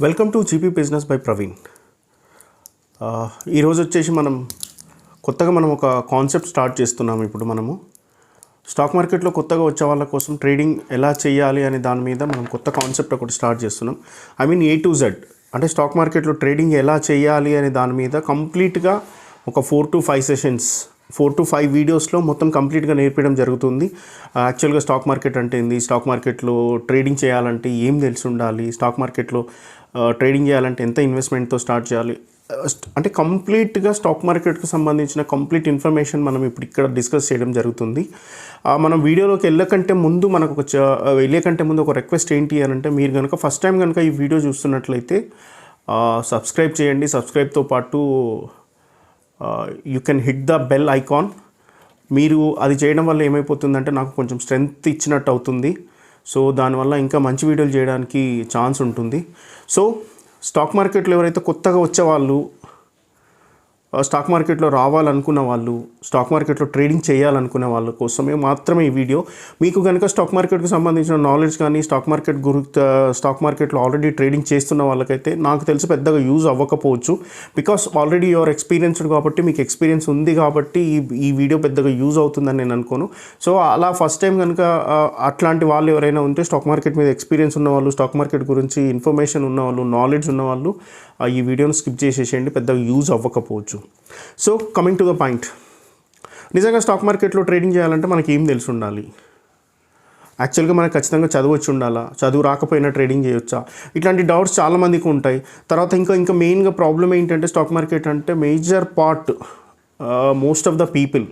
Welcome to GP business by Praveen. ఈరోజు వచ్చేసి మనం కొత్తగా ఒక కాన్సెప్ట్ స్టార్ట్ చేస్తున్నాము. ఇప్పుడు మనము స్టాక్ మార్కెట్లో కొత్తగా వచ్చే వాళ్ళ కోసం ట్రేడింగ్ ఎలా చేయాలి అనే దాని మీద మనం కొత్త కాన్సెప్ట్ ఒకటి స్టార్ట్ చేస్తున్నాం. A to Z అంటే స్టాక్ మార్కెట్లో ట్రేడింగ్ ఎలా చేయాలి అనే దాని మీద కంప్లీట్గా ఒక 4 to 5 సెషన్స్ 4 to 5 వీడియోస్లో మొత్తం కంప్లీట్గా నేర్పించడం జరుగుతుంది. యాక్చువల్గా స్టాక్ మార్కెట్ అంటే ఏంది, స్టాక్ మార్కెట్లో ట్రేడింగ్ చేయాలంటే ఏం తెలిసి ఉండాలి, స్టాక్ మార్కెట్లో ట్రేడింగ్ చేయాలంటే ఎంత ఇన్వెస్ట్మెంట్తో స్టార్ట్ చేయాలి, అంటే కంప్లీట్గా స్టాక్ మార్కెట్కి సంబంధించిన కంప్లీట్ ఇన్ఫర్మేషన్ మనం ఇప్పుడు ఇక్కడ డిస్కస్ చేయడం జరుగుతుంది. మనం వీడియోలోకి వెళ్ళకంటే ముందు ఒక రిక్వెస్ట్ ఏంటి అని అంటే, మీరు కనుక ఫస్ట్ టైం కనుక ఈ వీడియో చూస్తున్నట్లయితే సబ్స్క్రైబ్ చేయండి. సబ్స్క్రైబ్తో పాటు you can hit the bell icon. మీరు అది చేయడం వల్ల ఏమైపోతుందంటే నాకు కొంచెం స్ట్రెంగ్త్ ఇచ్చినట్టు అవుతుంది. సో దానివల్ల ఇంకా మంచి వీడియోలు చేయడానికి ఛాన్స్ ఉంటుంది. సో స్టాక్ మార్కెట్లో ఎవరైతే కొత్తగా వచ్చేవాళ్ళు, స్టాక్ మార్కెట్లో రావాలనుకున్న వాళ్ళు, స్టాక్ మార్కెట్లో ట్రేడింగ్ చేయాలనుకునే వాళ్ళ కోసమే మాత్రమే ఈ వీడియో. మీకు కనుక స్టాక్ మార్కెట్కి సంబంధించిన నాలెడ్జ్ కానీ స్టాక్ మార్కెట్లో ఆల్రెడీ ట్రేడింగ్ చేస్తున్న వాళ్ళకైతే నాకు తెలిసి పెద్దగా యూజ్ అవ్వకపోవచ్చు. బికాస్ ఆల్రెడీ యువర్ ఎక్స్పీరియన్స్డ్ కాబట్టి, మీకు ఎక్స్పీరియన్స్ ఉంది కాబట్టి ఈ వీడియో పెద్దగా యూజ్ అవుతుందని నేను అనుకోను. సో అలా ఫస్ట్ టైం కనుక అట్లాంటి వాళ్ళు ఎవరైనా ఉంటే, స్టాక్ మార్కెట్ మీద ఎక్స్పీరియన్స్ ఉన్నవాళ్ళు, స్టాక్ మార్కెట్ గురించి ఇన్ఫర్మేషన్ ఉన్నవాళ్ళు, నాలెడ్జ్ ఉన్నవాళ్ళు ఈ వీడియోని స్కిప్ చేసేసేయండి, పెద్దగా యూజ్ అవ్వకపోవచ్చు. So coming to the point, నిజంగా స్టాక్ మార్కెట్లో ట్రేడింగ్ చేయాలంటే మనకి ఏం తెలిసి ఉండాలి? యాక్చువల్గా మనకు ఖచ్చితంగా చదువు వచ్చి ఉండాలా, చదువు రాకపోయినా ట్రేడింగ్ చేయొచ్చా? ఇట్లాంటి డౌట్స్ చాలామందికి ఉంటాయి. తర్వాత ఇంకా మెయిన్గా ప్రాబ్లం ఏంటంటే, స్టాక్ మార్కెట్ అంటే major part most of the people,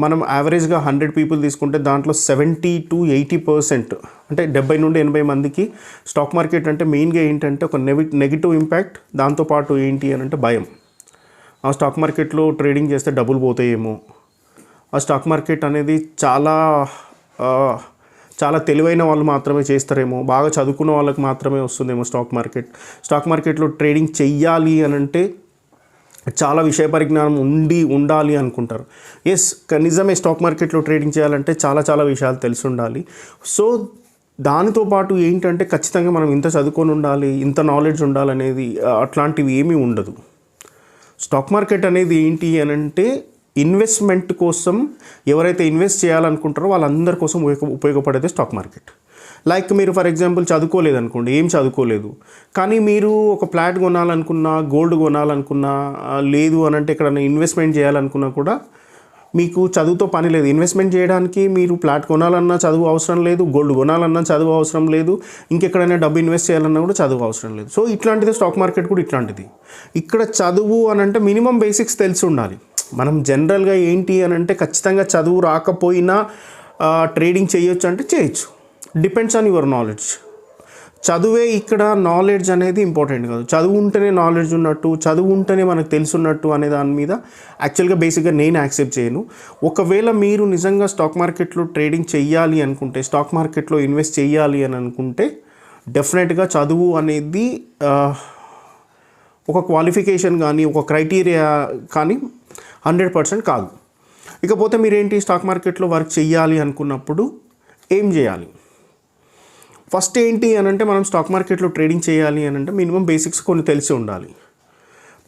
మనం యావరేజ్గా 100 పీపుల్ తీసుకుంటే దాంట్లో 70 to 80% అంటే 70 నుండి 80 మందికి స్టాక్ మార్కెట్ అంటే మెయిన్గా ఏంటంటే ఒక నెగిటివ్ ఇంపాక్ట్. దాంతోపాటు ఏంటి అని అంటే భయం. ఆ స్టాక్ మార్కెట్లో ట్రేడింగ్ చేస్తే డబ్బులు పోతాయేమో, ఆ స్టాక్ మార్కెట్ అనేది చాలా తెలివైన వాళ్ళు మాత్రమే చేస్తారేమో, బాగా చదువుకున్న వాళ్ళకి మాత్రమే వస్తుందేమో స్టాక్ మార్కెట్లో ట్రేడింగ్ చెయ్యాలి అని అంటే చాలా విషయ పరిజ్ఞానం ఉండాలి అనుకుంటారు. ఎస్, నిజమే, స్టాక్ మార్కెట్లో ట్రేడింగ్ చేయాలంటే చాలా విషయాలు తెలిసి ఉండాలి. సో దానితో పాటు ఏంటంటే ఖచ్చితంగా మనం ఇంత చదువుకొని ఉండాలి, ఇంత నాలెడ్జ్ ఉండాలనేది అట్లాంటివి ఏమీ ఉండదు. స్టాక్ మార్కెట్ అనేది ఏంటి అని అంటే ఇన్వెస్ట్మెంట్ కోసం, ఎవరైతే ఇన్వెస్ట్ చేయాలనుకుంటారో వాళ్ళందరి కోసం ఉపయోగపడేది స్టాక్ మార్కెట్. లైక్ మీరు ఫర్ ఎగ్జాంపుల్ చదువుకోలేదు అనుకోండి, ఏం చదువుకోలేదు, కానీ మీరు ఒక ఫ్లాట్ కొనాలనుకున్నా, గోల్డ్ కొనాలనుకున్నా, లేదు అని అంటే ఎక్కడైనా ఇన్వెస్ట్మెంట్ చేయాలనుకున్నా కూడా మీకు చదువుతో పని లేదు. ఇన్వెస్ట్మెంట్ చేయడానికి మీరు ఫ్లాట్ కొనాలన్నా చదువు అవసరం లేదు, గోల్డ్ కొనాలన్నా చదువు అవసరం లేదు, ఇంకెక్కడైనా డబ్బు ఇన్వెస్ట్ చేయాలన్నా కూడా చదువు అవసరం లేదు. సో ఇట్లాంటిది స్టాక్ మార్కెట్ కూడా ఇట్లాంటిది. ఇక్కడ చదువు అని అంటే మినిమం బేసిక్స్ తెలిసి ఉండాలి. మనం జనరల్గా ఏంటి అని అంటే ఖచ్చితంగా చదువు రాకపోయినా ట్రేడింగ్ చేయొచ్చు అంటే చేయొచ్చు, డిపెండ్స్ ఆన్ యువర్ నాలెడ్జ్. చదువే ఇక్కడ నాలెడ్జ్ అనేది ఇంపార్టెంట్ కాదు. చదువు ఉంటేనే నాలెడ్జ్ ఉన్నట్టు, చదువు ఉంటేనే మనకు తెలుసున్నట్టు అనే దాని మీద యాక్చువల్గా బేసిక్గా నేను యాక్సెప్ట్ చేయను. ఒకవేళ మీరు నిజంగా స్టాక్ మార్కెట్లో ట్రేడింగ్ చెయ్యాలి అనుకుంటే, స్టాక్ మార్కెట్లో ఇన్వెస్ట్ చేయాలి అని అనుకుంటే డెఫినెట్గా చదువు అనేది ఒక క్వాలిఫికేషన్ కానీ ఒక క్రైటీరియా కానీ 100% కాదు. ఇకపోతే మీరేంటి, స్టాక్ మార్కెట్లో వర్క్ చేయాలి అనుకున్నప్పుడు ఏం చేయాలి? ఫస్ట్ ఏంటి అని అంటే, మనం స్టాక్ మార్కెట్లో ట్రేడింగ్ చేయాలి అని అంటే మినిమం బేసిక్స్ కొన్ని తెలిసి ఉండాలి.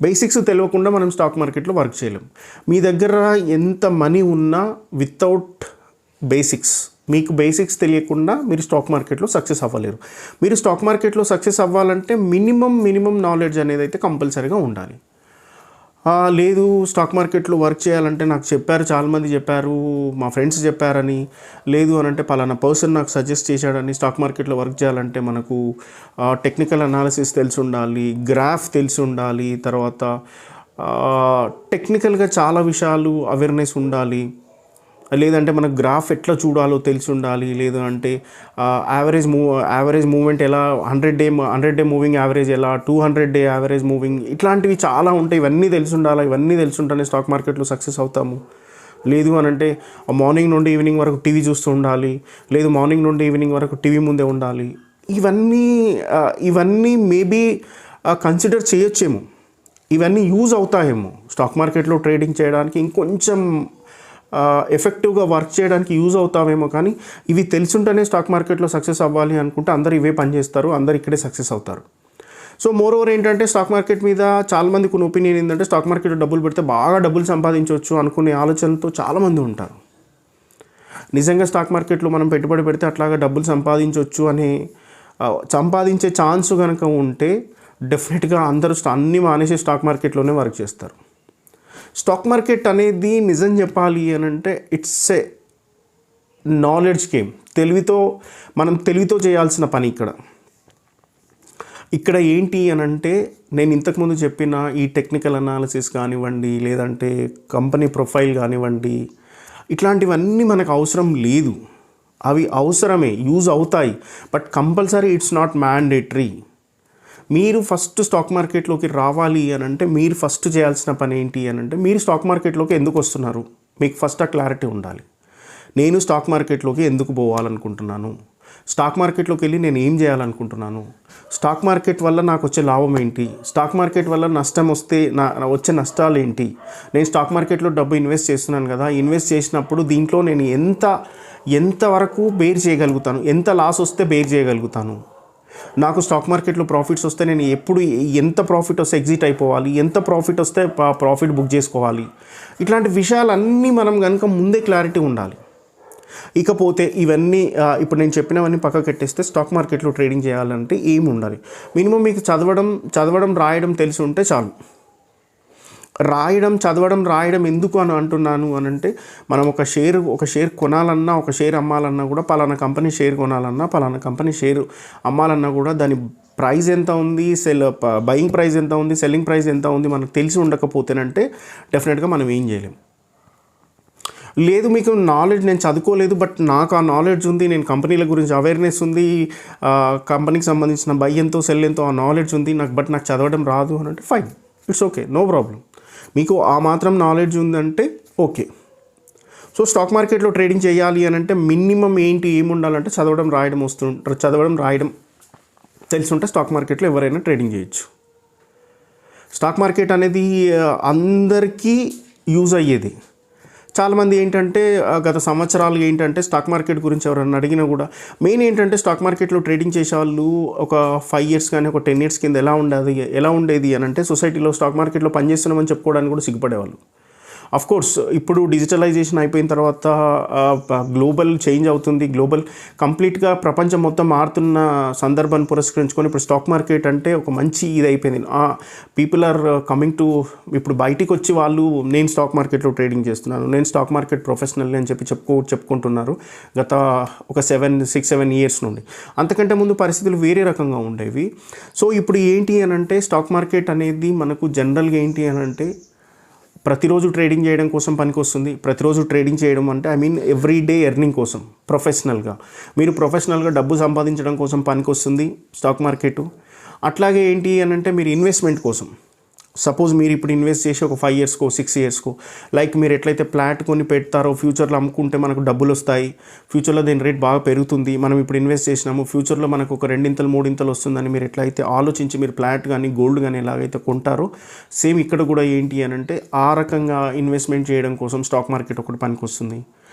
బేసిక్స్ తెలియకుండా మనం స్టాక్ మార్కెట్లో వర్క్ చేయలేం. మీ దగ్గర ఎంత మనీ ఉన్నా వితౌట్ బేసిక్స్, మీకు బేసిక్స్ తెలియకుండా మీరు స్టాక్ మార్కెట్లో సక్సెస్ అవ్వలేరు. మీరు స్టాక్ మార్కెట్లో సక్సెస్ అవ్వాలంటే మినిమం నాలెడ్జ్ అనేది అయితే కంపల్సరీగా ఉండాలి. లేదు, స్టాక్ మార్కెట్లో వర్క్ చేయాలంటే నాకు చాలామంది చెప్పారు, మా ఫ్రెండ్స్ చెప్పారని, లేదు అని అంటే పలానా పర్సన్ నాకు సజెస్ట్ చేశాడని. స్టాక్ మార్కెట్లో వర్క్ చేయాలంటే మనకు టెక్నికల్ అనాలిసిస్ తెలిసి ఉండాలి, గ్రాఫ్ తెలిసి ఉండాలి, తర్వాత టెక్నికల్గా చాలా విషయాలు అవేర్నెస్ ఉండాలి, లేదంటే మనకు గ్రాఫ్ ఎట్లా చూడాలో తెలిసి ఉండాలి, లేదు అంటే యావరేజ్ మూవ్మెంట్ ఎలా, 100 డే మూవింగ్ యావరేజ్ ఎలా, 200 డే యావరేజ్ మూవింగ్, ఇట్లాంటివి చాలా ఉంటాయి. ఇవన్నీ తెలిసి ఉండాలి. ఇవన్నీ తెలిసి ఉంటేనే స్టాక్ మార్కెట్లో సక్సెస్ అవుతాము. లేదు అని అంటే మార్నింగ్ నుండి ఈవినింగ్ వరకు టీవీ చూస్తూ ఉండాలి, లేదు మార్నింగ్ నుండి ఈవినింగ్ వరకు టీవీ ముందే ఉండాలి. ఇవన్నీ మేబీ కన్సిడర్ చేయొచ్చేమో, ఇవన్నీ యూజ్ అవుతాయేమో స్టాక్ మార్కెట్లో ట్రేడింగ్ చేయడానికి ఇంకొంచెం ఎఫెక్టివ్గా వర్క్ చేయడానికి యూజ్ అవుతావేమో, కానీ ఇవి తెలుసుంటేనే స్టాక్ మార్కెట్లో సక్సెస్ అవ్వాలి అనుకుంటే అందరు ఇవే పని చేస్తారు, అందరు ఇక్కడే సక్సెస్ అవుతారు. సో మోర్ ఓవర్ ఏంటంటే స్టాక్ మార్కెట్ మీద చాలామందికి ఉన్న ఒపీనియన్ ఏంటంటే స్టాక్ మార్కెట్లో డబ్బులు పెడితే బాగా డబ్బులు సంపాదించవచ్చు అనుకునే ఆలోచనతో చాలామంది ఉంటారు. నిజంగా స్టాక్ మార్కెట్లో మనం పెట్టుబడి పెడితే అట్లాగా డబ్బులు సంపాదించే ఛాన్స్ కనుక ఉంటే డెఫినెట్గా అందరూ అన్నీ మానేసి స్టాక్ మార్కెట్లోనే వర్క్ చేస్తారు. స్టాక్ మార్కెట్ అనేది నిజం చెప్పాలి అని అంటే ఇట్స్ ఏ నాలెడ్జ్ గేమ్. మనం తెలివితో చేయాల్సిన పని ఇక్కడ ఏంటి అని అంటే, నేను ఇంతకుముందు చెప్పిన ఈ టెక్నికల్ అనాలిసిస్ కానివ్వండి, లేదంటే కంపెనీ ప్రొఫైల్ కానివ్వండి, ఇట్లాంటివన్నీ మనకు అవసరం లేదు. అవి అవసరమే, యూజ్ అవుతాయి, but compulsory it's not mandatory. మీరు ఫస్ట్ స్టాక్ మార్కెట్లోకి రావాలి అని అంటే మీరు ఫస్ట్ చేయాల్సిన పని ఏంటి అని అంటే, మీరు స్టాక్ మార్కెట్లోకి ఎందుకు వస్తున్నారు, మీకు ఫస్ట్ ఆ క్లారిటీ ఉండాలి. నేను స్టాక్ మార్కెట్లోకి ఎందుకు పోవాలనుకుంటున్నాను, స్టాక్ మార్కెట్లోకి వెళ్ళి నేను ఏం చేయాలనుకుంటున్నాను, స్టాక్ మార్కెట్ వల్ల నాకు వచ్చే లాభం ఏంటి, స్టాక్ మార్కెట్ వల్ల నష్టం వస్తే వచ్చే నష్టాలు ఏంటి, నేను స్టాక్ మార్కెట్లో డబ్బు ఇన్వెస్ట్ చేస్తున్నాను కదా, ఇన్వెస్ట్ చేసినప్పుడు దీంట్లో నేను ఎంతవరకు బేర్ చేయగలుగుతాను, ఎంత లాస్ వస్తే బేర్ చేయగలుగుతాను, నాకు స్టాక్ మార్కెట్లో ప్రాఫిట్స్ వస్తే నేను ఎప్పుడు ఎంత ప్రాఫిట్ వస్తే ఎగ్జిట్ అయిపోవాలి, ఎంత ప్రాఫిట్ వస్తే ప్రాఫిట్ బుక్ చేసుకోవాలి, ఇట్లాంటి విషయాలన్నీ మనం కనుక ముందే క్లారిటీ ఉండాలి. ఇకపోతే ఇవన్నీ ఇప్పుడు నేను చెప్పినవన్నీ పక్కకు పెట్టేస్తే స్టాక్ మార్కెట్లో ట్రేడింగ్ చేయాలంటే ఏమి ఉండాలి, మినిమం మీకు చదవడం రాయడం తెలిసి ఉంటే చాలు. చదవడం రాయడం ఎందుకు అని అంటున్నాను అని అంటే, మనం ఒక షేర్ కొనాలన్నా, ఒక షేర్ అమ్మాలన్నా కూడా, పలానా కంపెనీ షేర్ కొనాలన్నా, పలానా కంపెనీ షేర్ అమ్మాలన్నా కూడా దాని ప్రైస్ ఎంత ఉంది, బయింగ్ ప్రైస్ ఎంత ఉంది, సెల్లింగ్ ప్రైస్ ఎంత ఉంది మనకు తెలిసి ఉండకపోతేనంటే డెఫినెట్గా మనం ఏం చేయలేం. లేదు మీకు నాలెడ్జ్, నేను చదువుకోలేదు బట్ నాకు ఆ నాలెడ్జ్ ఉంది, నేను కంపెనీల గురించి అవేర్నెస్ ఉంది, కంపెనీకి సంబంధించిన బై ఎంతో సెల్ ఎంతో ఆ నాలెడ్జ్ ఉంది బట్ నాకు చదవడం రాదు అని అంటే fine, it's okay, no problem. మీకు ఆ మాత్రం నాలెడ్జ్ ఉందంటే ఓకే. సో స్టాక్ మార్కెట్లో ట్రేడింగ్ చేయాలి అని అంటే మినిమం ఏమి ఉండాలంటే చదవడం రాయడం తెలిసి ఉంటే స్టాక్ మార్కెట్లో ఎవరైనా ట్రేడింగ్ చేయొచ్చు. స్టాక్ మార్కెట్ అనేది అందరికీ యూజ్ అయ్యేది. చాలామంది ఏంటంటే గత సంవత్సరాలు ఏంటంటే స్టాక్ మార్కెట్ గురించి ఎవరైనా అడిగినా కూడా మెయిన్ ఏంటంటే స్టాక్ మార్కెట్లో ట్రేడింగ్ చేసేవాళ్ళు ఒక 5 years కానీ ఒక 10 years కింద ఎలా ఉండేది అని అంటే, సొసైటీలో స్టాక్ మార్కెట్లో పనిచేస్తున్నామని చెప్పుకోవడానికి కూడా సిగ్గుపడేవాళ్ళు. అఫ్ కోర్స్ ఇప్పుడు డిజిటలైజేషన్ అయిపోయిన తర్వాత గ్లోబల్ చేంజ్ అవుతుంది, కంప్లీట్గా ప్రపంచం మొత్తం మారుతున్న సందర్భాన్ని పురస్కరించుకొని ఇప్పుడు స్టాక్ మార్కెట్ అంటే ఒక మంచి ఇది అయిపోయింది. పీపుల్ ఆర్ కమింగ్ టు, ఇప్పుడు బయటికి వచ్చి వాళ్ళు నేను స్టాక్ మార్కెట్లో ట్రేడింగ్ చేస్తున్నాను, నేను స్టాక్ మార్కెట్ ప్రొఫెషనల్ అని చెప్పుకుంటున్నారు గత ఒక 6-7 years నుండి. అంతకంటే ముందు పరిస్థితులు వేరే రకంగా ఉండేవి. సో ఇప్పుడు ఏంటి అని అంటే, స్టాక్ మార్కెట్ అనేది మనకు జనరల్గా ఏంటి అని అంటే ప్రతిరోజు ట్రేడింగ్ చేయడం కోసం పనికొస్తుంది. ప్రతిరోజు ట్రేడింగ్ చేయడం అంటే ఎవ్రీడే ఎర్నింగ్ కోసం, మీరు ప్రొఫెషనల్గా డబ్బు సంపాదించడం కోసం పనికొస్తుంది స్టాక్ మార్కెట్. అట్లాగే ఏంటి అని అంటే మీరు ఇన్వెస్ట్మెంట్ కోసం, సపోజ్ మీరు ఇప్పుడు ఇన్వెస్ట్ చేసి ఒక 5 yearsకో 6 yearsకో లైక్ మీరు ఎట్లయితే ఫ్లాట్ కొని పెడతారో, ఫ్యూచర్లో అమ్ముకుంటే మనకు డబ్బులు వస్తాయి, ఫ్యూచర్లో దీని రేట్ బాగా పెరుగుతుంది, మనం ఇప్పుడు ఇన్వెస్ట్ చేసినాము ఫ్యూచర్లో మనకు ఒక 2-3 వస్తుందని మీరు ఎట్లయితే ఆలోచించి మీరు ఫ్లాట్ కానీ గోల్డ్ కానీ ఎలాగైతే కొంటారో, సేమ్ ఇక్కడ కూడా ఏంటి అని అంటే ఆ రకంగా ఇన్వెస్ట్మెంట్ చేయడం కోసం స్టాక్ మార్కెట్ ఒకటి పనికొస్తుంది.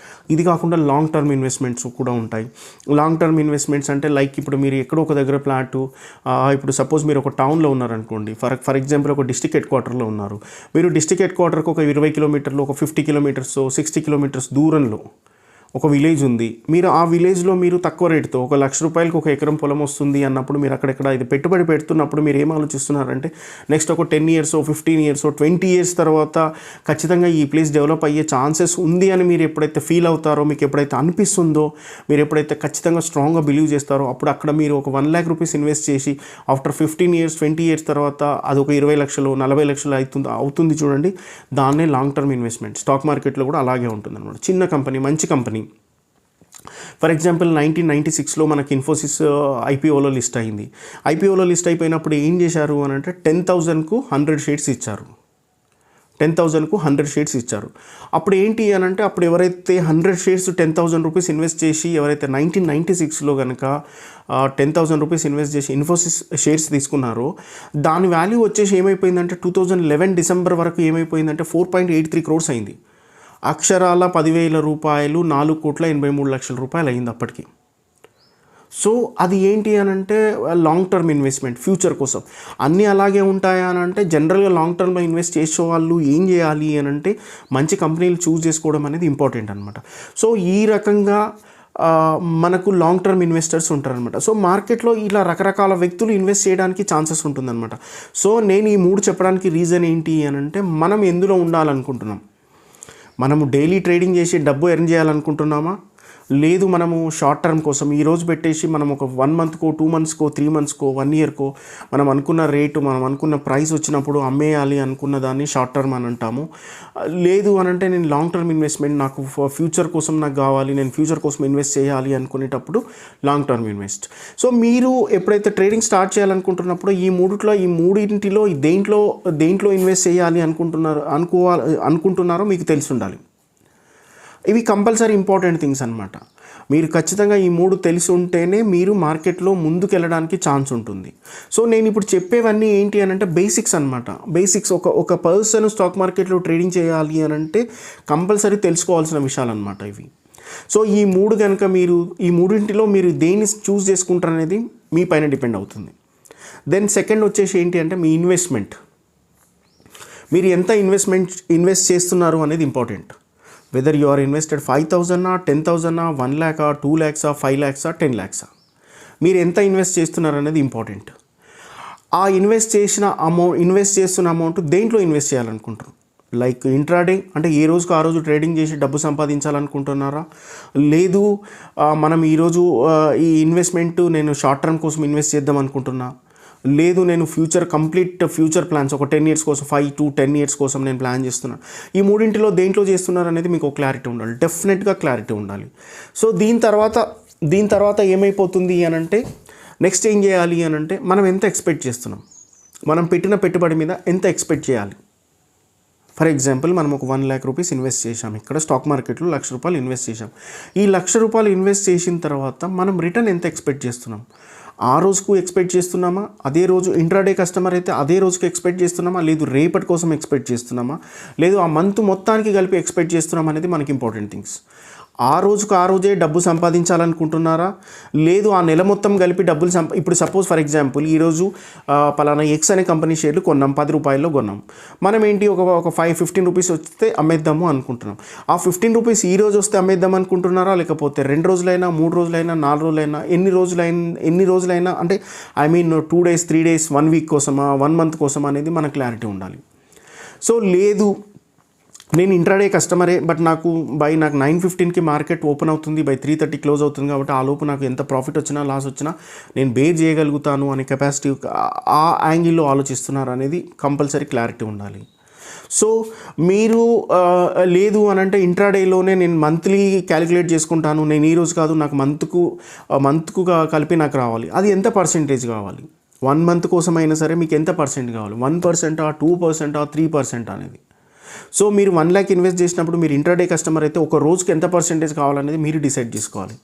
ఇది కాకుండా లాంగ్ టర్మ్ ఇన్వెస్ట్మెంట్స్ కూడా ఉంటాయి. లాంగ్ టర్మ్ ఇన్వెస్ట్మెంట్స్ అంటే లైక్ ఇప్పుడు మీరు ఎక్కడో ఒక దగ్గర ఫ్లాటు, ఇప్పుడు సపోజ్ మీరు ఒక టౌన్లో ఉన్నారనుకోండి, ఫర్ ఎగ్జాంపుల్ ఒక డిస్ట్రిక్ట్ హెడ్ క్వార్టర్లో ఉన్నారు, మీరు డిస్ట్రిక్ట్ హెడ్ క్వార్టర్కి ఒక 20 kilometers, ఒక 50 kilometers, 60 kilometers దూరంలో ఒక విలేజ్ ఉంది. మీరు ఆ విలేజ్లో మీరు తక్కువ రేటుతో ఒక ₹1,00,000 ఒక ఎకరం పొలం వస్తుంది అన్నప్పుడు మీరు అక్కడెక్కడ ఇది పెట్టుబడి పెడుతున్నప్పుడు మీరు ఏం ఆలోచిస్తున్నారంటే, నెక్స్ట్ ఒక 10 years, 15 years, 20 years తర్వాత ఖచ్చితంగా ఈ ప్లేస్ డెవలప్ అయ్యే ఛాన్సెస్ ఉంది అని మీరు ఎప్పుడైతే ఫీల్ అవుతారో, మీకు ఎప్పుడైతే అనిపిస్తుందో, మీరు ఎప్పుడైతే ఖచ్చితంగా స్ట్రాంగ్గా బిలీవ్ చేస్తారో, అప్పుడు అక్కడ మీరు ఒక ₹1,00,000 ఇన్వెస్ట్ చేసి ఆఫ్టర్ 15 years, 20 years తర్వాత అది ఒక 20 లక్షలు 40 లక్షలు అవుతుంది చూడండి. దాన్నే లాంగ్ టర్మ్ ఇన్వెస్ట్మెంట్. స్టాక్ మార్కెట్లో కూడా అలాగే ఉంటుంది అనమాట. చిన్న కంపెనీ, మంచి కంపెనీ. ఫర్ ఎగ్జాంపుల్ 1996లో మనకి ఇన్ఫోసిస్ ఐపీఓలో లిస్ట్ అయింది. ఐపీఓలో లిస్ట్ అయిపోయినప్పుడు ఏం చేశారు అని అంటే 10,000కు 100 shares ఇచ్చారు. 10,000కు 100 shares ఇచ్చారు. అప్పుడు ఏంటి అని అంటే, అప్పుడు ఎవరైతే 100 shares ₹10,000 ఇన్వెస్ట్ చేసి ఎవరైతే 1996లో కనుక ₹10,000 ఇన్వెస్ట్ చేసి ఇన్ఫోసిస్ షేర్స్ తీసుకున్నారో, దాని వాల్యూ వచ్చేసి ఏమైపోయిందంటే 2011 December వరకు ఏమైపోయిందంటే 4.83 crores అయింది. అక్షరాల 10,000 రూపాయలు 4,83,00,000 అయింది అప్పటికి. సో అది ఏంటి అని అంటే లాంగ్ టర్మ్ ఇన్వెస్ట్మెంట్, ఫ్యూచర్ కోసం. అన్నీ అలాగే ఉంటాయా అని అంటే జనరల్గా లాంగ్ టర్మ్లో ఇన్వెస్ట్ చేసే వాళ్ళు ఏం చేయాలి అని అంటే మంచి కంపెనీలు చూస్ చేసుకోవడం అనేది ఇంపార్టెంట్ అనమాట. సో ఈ రకంగా మనకు లాంగ్ టర్మ్ ఇన్వెస్టర్స్ ఉంటారనమాట. సో మార్కెట్లో ఇలా రకరకాల వ్యక్తులు ఇన్వెస్ట్ చేయడానికి ఛాన్సెస్ ఉంటుందన్నమాట. సో నేను ఈ 3 చెప్పడానికి రీజన్ ఏంటి అని అంటే మనం ఎందులో ఉండాలనుకుంటున్నాం. మనము డైలీ ట్రేడింగ్ చేసి డబ్బు ఎర్న్ చేయాలనుకుంటున్నామా, లేదు మనము షార్ట్ టర్మ్ కోసం ఈరోజు పెట్టేసి మనం ఒక 1 మంత్కో 2 మంత్స్కో 3 మంత్స్కో 1 ఇయర్కో మనం అనుకున్న రేటు మనం అనుకున్న ప్రైస్ వచ్చినప్పుడు అమ్మేయాలి అనుకున్న దాన్ని షార్ట్ టర్మ్ అని అంటాము. లేదు అని అంటే నేను లాంగ్ టర్మ్ ఇన్వెస్ట్మెంట్ నాకు ఫ్యూచర్ కోసం నాకు కావాలి, నేను ఫ్యూచర్ కోసం ఇన్వెస్ట్ చేయాలి అనుకునేటప్పుడు లాంగ్ టర్మ్ ఇన్వెస్ట్. సో మీరు ఎప్పుడైతే ట్రేడింగ్ స్టార్ట్ చేయాలనుకుంటున్నప్పుడు ఈ మూడింటిలో దేంట్లో ఇన్వెస్ట్ చేయాలి అనుకుంటున్నారో మీకు తెలిసి ఉండాలి. ఇవి కంపల్సరీ ఇంపార్టెంట్ థింగ్స్ అనమాట. మీరు ఖచ్చితంగా ఈ 3 తెలిసి ఉంటేనే మీరు మార్కెట్లో ముందుకు వెళ్ళడానికి ఛాన్స్ ఉంటుంది. సో నేను ఇప్పుడు చెప్పేవన్నీ ఏంటి అని అంటే బేసిక్స్ అనమాట. బేసిక్స్ ఒక పర్సన్ స్టాక్ మార్కెట్లో ట్రేడింగ్ చేయాలి అని అంటే కంపల్సరీ తెలుసుకోవాల్సిన విషయాలు అనమాట ఇవి. సో ఈ 3 కనుక ఈ మూడింటిలో మీరు దేన్ని చూస్ చేసుకుంటారు అనేది మీ పైన డిపెండ్ అవుతుంది. దెన్ సెకండ్ వచ్చేసి ఏంటి అంటే మీ ఇన్వెస్ట్మెంట్. మీరు ఎంత ఇన్వెస్ట్ చేస్తున్నారు అనేది important. Whether you are invested 5,000, 10,000, 1 lakh, 2 lakhs, 5 lakhs, 10 lakhs, మీరు ఎంత ఇన్వెస్ట్ చేస్తున్నారు అనేది ఇంపార్టెంట్. ఆ ఇన్వెస్ట్ చేస్తున్న అమౌంట్ దేంట్లో ఇన్వెస్ట్ చేయాలనుకుంటారు. లైక్ ఇంట్రాడే అంటే ఏ రోజుకు ఆ రోజు ట్రేడింగ్ చేసి డబ్బు సంపాదించాలనుకుంటున్నారా, లేదు మనం ఈరోజు ఈ ఇన్వెస్ట్మెంట్ నేను షార్ట్ టర్మ్ కోసం ఇన్వెస్ట్ చేద్దాం అనుకుంటున్నా, లేదు నేను కంప్లీట్ ఫ్యూచర్ ప్లాన్స్ ఒక 10 years కోసం 5 to 10 years కోసం నేను ప్లాన్ చేస్తున్నాను. ఈ మూడింటిలో దేంట్లో చేస్తున్నారు అనేది మీకు ఒక క్లారిటీ ఉండాలి, డెఫినెట్గా క్లారిటీ ఉండాలి. సో దీని తర్వాత ఏమైపోతుంది అని అంటే నెక్స్ట్ ఏం చేయాలి అని అంటే మనం ఎంత ఎక్స్పెక్ట్ చేస్తున్నాం, మనం పెట్టిన పెట్టుబడి మీద ఎంత ఎక్స్పెక్ట్ చేయాలి. ఫర్ ఎగ్జాంపుల్ మనం ఒక 1 lakh rupees ఇన్వెస్ట్ చేసాం, ఇక్కడ స్టాక్ మార్కెట్లో ₹1,00,000 ఇన్వెస్ట్ చేసాం. ఈ ₹1,00,000 ఇన్వెస్ట్ చేసిన తర్వాత మనం రిటర్న్ ఎంత ఎక్స్పెక్ట్ చేస్తున్నాం. ఆ రోజుకు ఎక్స్పెక్ట్ చేస్తున్నామా, అదే రోజు ఇంట్రాడే కస్టమర్ అయితే అదే రోజుకు ఎక్స్పెక్ట్ చేస్తున్నామా, లేదు రేపటి కోసం ఎక్స్పెక్ట్ చేస్తున్నామా, లేదు ఆ మంత్ మొత్తానికి కలిపి ఎక్స్పెక్ట్ చేస్తున్నామా అనేది మనకి ఇంపార్టెంట్ థింగ్స్. ఆ రోజే డబ్బు సంపాదించాలనుకుంటున్నారా, లేదు ఆ నెల మొత్తం కలిపి డబ్బులు ఇప్పుడు సపోజ్ ఫర్ ఎగ్జాంపుల్ ఈరోజు పలానా ఎక్స్ అనే కంపెనీ షేర్లు కొన్నాం, ₹10 కొన్నాం. మనం ఏంటి ఒక 15 రూపీస్ వస్తే అమ్మేద్దాము అనుకుంటున్నాం. ఆ 15 రూపీస్ ఈ రోజు వస్తే అమ్మేద్దాం అనుకుంటున్నారా, లేకపోతే 2 రోజులైనా 3 రోజులైనా 4 రోజులైనా ఎన్ని రోజులైనా అంటే 2 days 3 days 1 week కోసమా 1 month కోసమా అనేది మనకు క్లారిటీ ఉండాలి. సో లేదు నేను ఇంట్రాడే కస్టమరే, బట్ నాకు 9:15కి మార్కెట్ ఓపెన్ అవుతుంది, 3:30 క్లోజ్ అవుతుంది, కాబట్టి ఆ లోపు నాకు ఎంత ప్రాఫిట్ వచ్చినా లాస్ వచ్చినా నేను బేర్ చేయగలుగుతాను అనే కెపాసిటీ ఆ యాంగిల్లో ఆలోచిస్తున్నారు అనేది కంపల్సరీ క్లారిటీ ఉండాలి. సో మీరు లేదు అని అంటే ఇంట్రాడేలోనే నేను మంత్లీ క్యాలిక్యులేట్ చేసుకుంటాను, నేను ఈ రోజు కాదు నాకు మంత్కు కలిపి నాకు రావాలి, అది ఎంత పర్సెంటేజ్ కావాలి. 1 month కోసం అయినా సరే మీకు ఎంత పర్సెంట్ కావాలి, 1%, 2%, 3% అనేది. సో మీరు 1 lakh ఇన్వెస్ట్ చేసినప్పుడు మీరు ఇంట్రాడే కస్టమర్ అయితే ఒక రోజుకి ఎంత పర్సెంటేజ్ కావాలనేది మీరు డిసైడ్ చేసుకోవాలి.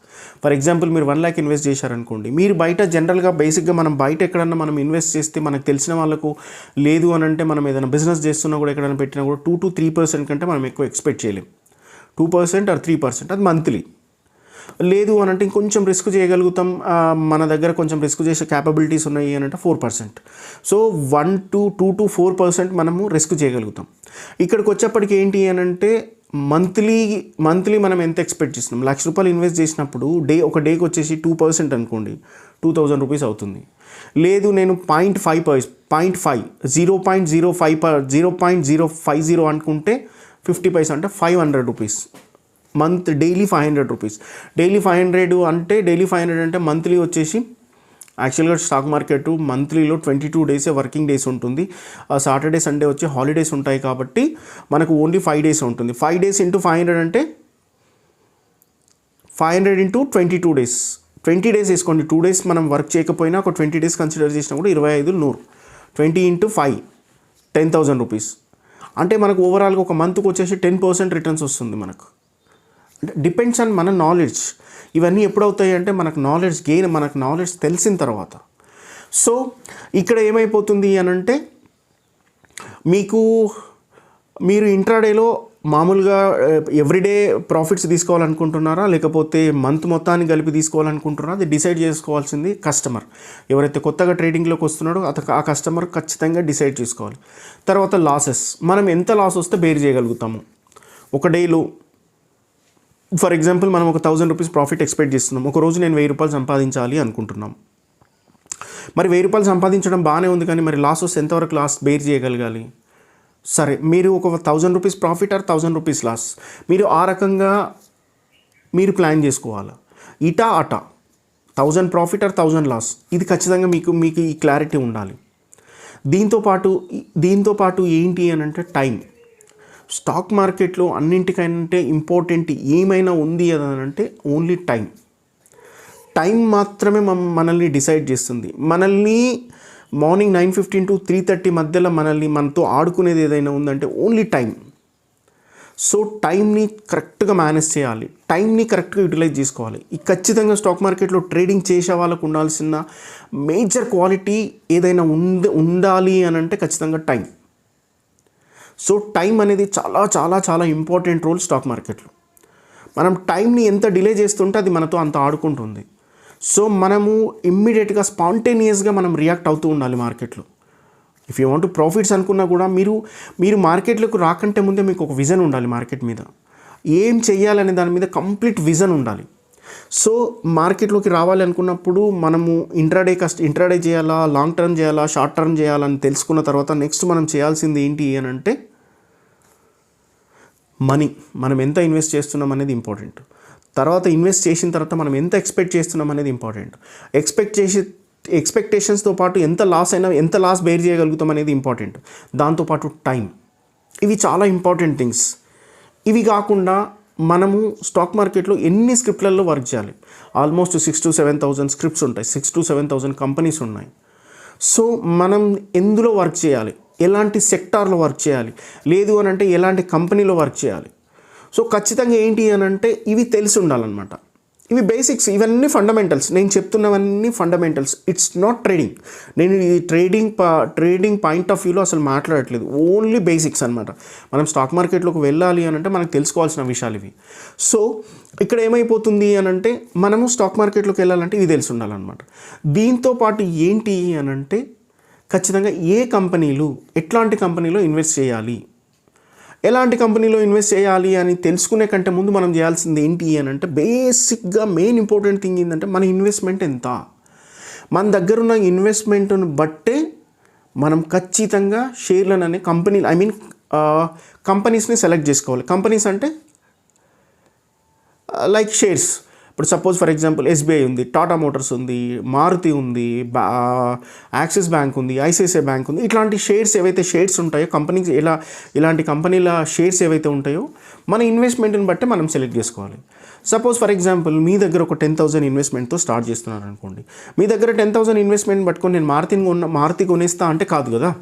ఫర్ ఎగ్జాంపుల్ మీరు 1 lakh ఇన్వెస్ట్ చేశారనుకోండి, మీరు బయట జనరల్గా బేసిక్గా మనం బయట ఎక్కడన్నా మనం ఇన్వెస్ట్ చేస్తే మనకు తెలిసిన వాళ్ళకు లేదు అని అంటే మనం ఏదైనా బిజినెస్ చేస్తున్నా కూడా ఎక్కడైనా పెట్టినా కూడా 2 to 3% కంటే మనం ఎక్కువ ఎక్స్పెక్ట్ చేయలేం. 2% or 3% అది మంత్లీ. లేదు అని అంటే ఇంకొంచెం రిస్క్ చేయగలుగుతాం, మన దగ్గర కొంచెం రిస్క్ చేసే క్యాపబిలిటీస్ ఉన్నాయి అని అంటే 4%. సో 2 to 4% మనము రిస్క్ చేయగలుగుతాం. ఇక్కడికి వచ్చేప్పటికి ఏంటి అని అంటే మంత్లీ మనం ఎంత ఎక్స్పెక్ట్ చేస్తున్నాం. ₹1,00,000 ఇన్వెస్ట్ చేసినప్పుడు ఒక డేకి వచ్చేసి 2% అనుకోండి, 2,000 రూపీస్ అవుతుంది. లేదు నేను 0.50 అనుకుంటే 50 పైసా అంటే ₹500 మంత్, డైలీ ₹500. డైలీ 500 అంటే మంత్లీ వచ్చేసి యాక్చువల్గా స్టాక్ మార్కెట్ మంత్లీలో 22 days వర్కింగ్ డేస్ ఉంటుంది. సాటర్డే సండే వచ్చి హాలిడేస్ ఉంటాయి కాబట్టి మనకు ఓన్లీ 5 days ఉంటుంది. 5 days into 500 అంటే 500 into 22 days, 20 days వేసుకోండి. 2 days మనం వర్క్ చేయకపోయినా ఒక 20 days కన్సిడర్ చేసినా కూడా 25,100, 20 into 5 10,000 రూపీస్ అంటే మనకు ఓవరాల్గా ఒక మంత్కి వచ్చేసి 10% రిటర్న్స్ వస్తుంది మనకు. అంటే డిపెండ్స్ ఆన్ మన నాలెడ్జ్. ఇవన్నీ ఎప్పుడవుతాయి అంటే మనకు నాలెడ్జ్ తెలిసిన తర్వాత. సో ఇక్కడ ఏమైపోతుంది అని అంటే మీరు ఇంట్రాడేలో మామూలుగా ఎవ్రీడే ప్రాఫిట్స్ తీసుకోవాలనుకుంటున్నారా, లేకపోతే మంత్ మొత్తాన్ని కలిపి తీసుకోవాలనుకుంటున్నారా, అది డిసైడ్ చేసుకోవాల్సింది కస్టమర్. ఎవరైతే కొత్తగా ట్రేడింగ్లోకి వస్తున్నాడో ఆ కస్టమర్ ఖచ్చితంగా డిసైడ్ చేసుకోవాలి. తర్వాత లాసెస్, మనం ఎంత లాస్ వస్తే బేర్ చేయగలుగుతాము. ఒక డేలో ఫర్ ఎగ్జాంపుల్ మనం ఒక 1000 రూపీస్ ప్రాఫిట్ ఎక్స్పెక్ట్ చేస్తున్నాం. ఒక రోజు నేను 1000 రూపాయలు సంపాదించాలి అనుకుంటున్నాం. మరి 1000 రూపాయలు సంపాదించడం బాగానే ఉంది, కానీ మరి లాస్ వస్తే ఎంతవరకు లాస్ బేర్ చేయగలగాలి? సరే, మీరు ఒక 1000 rupees profit or 1000 rupees loss, మీరు ఆ రకంగా మీరు ప్లాన్ చేసుకోవాలి. ఇటా అటా 1000 ప్రాఫిట్ ఆర్ 1000 లాస్, ఇది ఖచ్చితంగా మీకు ఈ క్లారిటీ ఉండాలి. దీంతోపాటు ఏంటి అని అంటే టైం. స్టాక్ మార్కెట్లో అన్నింటికంటే ఇంపార్టెంట్ ఏమైనా ఉంది అని అంటే ఓన్లీ టైం. టైం మాత్రమే మనల్ని డిసైడ్ చేస్తుంది. మనల్ని మార్నింగ్ 9:15 to 3:30 మధ్యలో మనతో ఆడుకునేది ఏదైనా ఉందంటే ఓన్లీ టైం. సో టైంని కరెక్ట్గా మేనేజ్ చేయాలి, టైంని కరెక్ట్గా యూటిలైజ్ చేసుకోవాలి. ఈ ఖచ్చితంగా స్టాక్ మార్కెట్లో ట్రేడింగ్ చేసే వాళ్ళకు ఉండాల్సిన మేజర్ క్వాలిటీ ఏదైనా ఉండాలి అని అంటే ఖచ్చితంగా టైం. సో టైం అనేది చాలా చాలా చాలా ఇంపార్టెంట్ రోల్ స్టాక్ మార్కెట్లో. మనం టైంని ఎంత డిలే చేస్తుంటే అది మనతో అంత ఆడుకుంటుంది. సో మనము ఇమ్మీడియట్గా స్పాంటేనియస్గా మనం రియాక్ట్ అవుతూ ఉండాలి మార్కెట్లో. If you want to profits అనుకున్నా కూడా మీరు మార్కెట్లోకి రాకంటే ముందే మీకు ఒక విజన్ ఉండాలి. మార్కెట్ మీద ఏం చెయ్యాలనే దాని మీద కంప్లీట్ విజన్ ఉండాలి. సో మార్కెట్లోకి రావాలి అనుకున్నప్పుడు మనము ఇంట్రాడే చేయాలా, లాంగ్ టర్మ్ చేయాలా, షార్ట్ టర్మ్ చేయాలని తెలుసుకున్న తర్వాత నెక్స్ట్ మనం చేయాల్సింది ఏంటి అని అంటే మనం ఎంత ఇన్వెస్ట్ చేస్తున్నాం అనేది ఇంపార్టెంట్. తర్వాత ఇన్వెస్ట్ చేసిన తర్వాత మనం ఎంత ఎక్స్పెక్ట్ చేస్తున్నాం అనేది ఇంపార్టెంట్. ఎక్స్పెక్టేషన్స్తో పాటు ఎంత లాస్ బేర్ చేయగలుగుతాం అనేది ఇంపార్టెంట్. దాంతోపాటు టైం, ఇవి చాలా ఇంపార్టెంట్ థింగ్స్. ఇవి కాకుండా మనము స్టాక్ మార్కెట్లో ఎన్ని స్క్రిప్ట్లలో వర్క్ చేయాలి? ఆల్మోస్ట్ 6,000 to 7,000 స్క్రిప్ట్స్ ఉంటాయి, 6,000 to 7,000 కంపెనీస్ ఉన్నాయి. సో మనం ఎందులో వర్క్ చేయాలి, ఎలాంటి సెక్టార్లో వర్క్ చేయాలి, లేదు అని అంటే ఎలాంటి కంపెనీలో వర్క్ చేయాలి. సో ఖచ్చితంగా ఏంటి అని అంటే ఇవి తెలిసి ఉండాలన్నమాట. ఇవి బేసిక్స్, ఇవన్నీ ఫండమెంటల్స్. నేను చెప్తున్నవన్నీ ఫండమెంటల్స్. It's not trading. నేను ఈ ట్రేడింగ్ పాయింట్ ఆఫ్ వ్యూలో అసలు మాట్లాడట్లేదు, ఓన్లీ బేసిక్స్ అనమాట. మనం స్టాక్ మార్కెట్లోకి వెళ్ళాలి అని అంటే మనకు తెలుసుకోవాల్సిన విషయాలు ఇవి. సో ఇక్కడ ఏమైపోతుంది అని అంటే మనము స్టాక్ మార్కెట్లోకి వెళ్ళాలంటే ఇవి తెలిసి ఉండాలన్నమాట. దీంతోపాటు ఏంటి అని అంటే ఖచ్చితంగా ఎట్లాంటి కంపెనీలో ఇన్వెస్ట్ చేయాలి, ఎలాంటి కంపెనీలో ఇన్వెస్ట్ చేయాలి అని తెలుసుకునే కంటే ముందు మనం చేయాల్సింది ఏంటి అని అంటే బేసిక్గా మెయిన్ ఇంపార్టెంట్ థింగ్ ఏంటంటే మన ఇన్వెస్ట్మెంట్ ఎంత. మన దగ్గర ఉన్న ఇన్వెస్ట్మెంట్ను బట్టే మనం ఖచ్చితంగా షేర్లను అనే కంపెనీస్ని సెలెక్ట్ చేసుకోవాలి. కంపెనీస్ అంటే లైక్ షేర్స్. ఇప్పుడు సపోజ్ ఫర్ ఎగ్జాంపుల్ ఎస్బీఐ ఉంది, టాటా మోటార్స్ ఉంది, మారుతి ఉంది, యాక్సిస్ బ్యాంక్ ఉంది, ఐసిఐసిఐ బ్యాంక్ ఉంది. ఇట్లాంటి షేర్స్ ఏవైతే ఉంటాయో కంపెనీస్, ఇలాంటి కంపెనీల షేర్స్ ఏవైతే ఉంటాయో మన ఇన్వెస్ట్మెంట్ని బట్టి మనం సెలెక్ట్ చేసుకోవాలి. సపోజ్ ఫర్ ఎగ్జాంపుల్ మీ దగ్గర ఒక 10,000 ఇన్వెస్ట్మెంట్తో స్టార్ట్ చేస్తున్నాను అనుకోండి. మీ దగ్గర 10,000 ఇన్వెస్ట్మెంట్ పట్టుకొని నేను మారుతి కొనేస్తా అంటే కాదు కదా.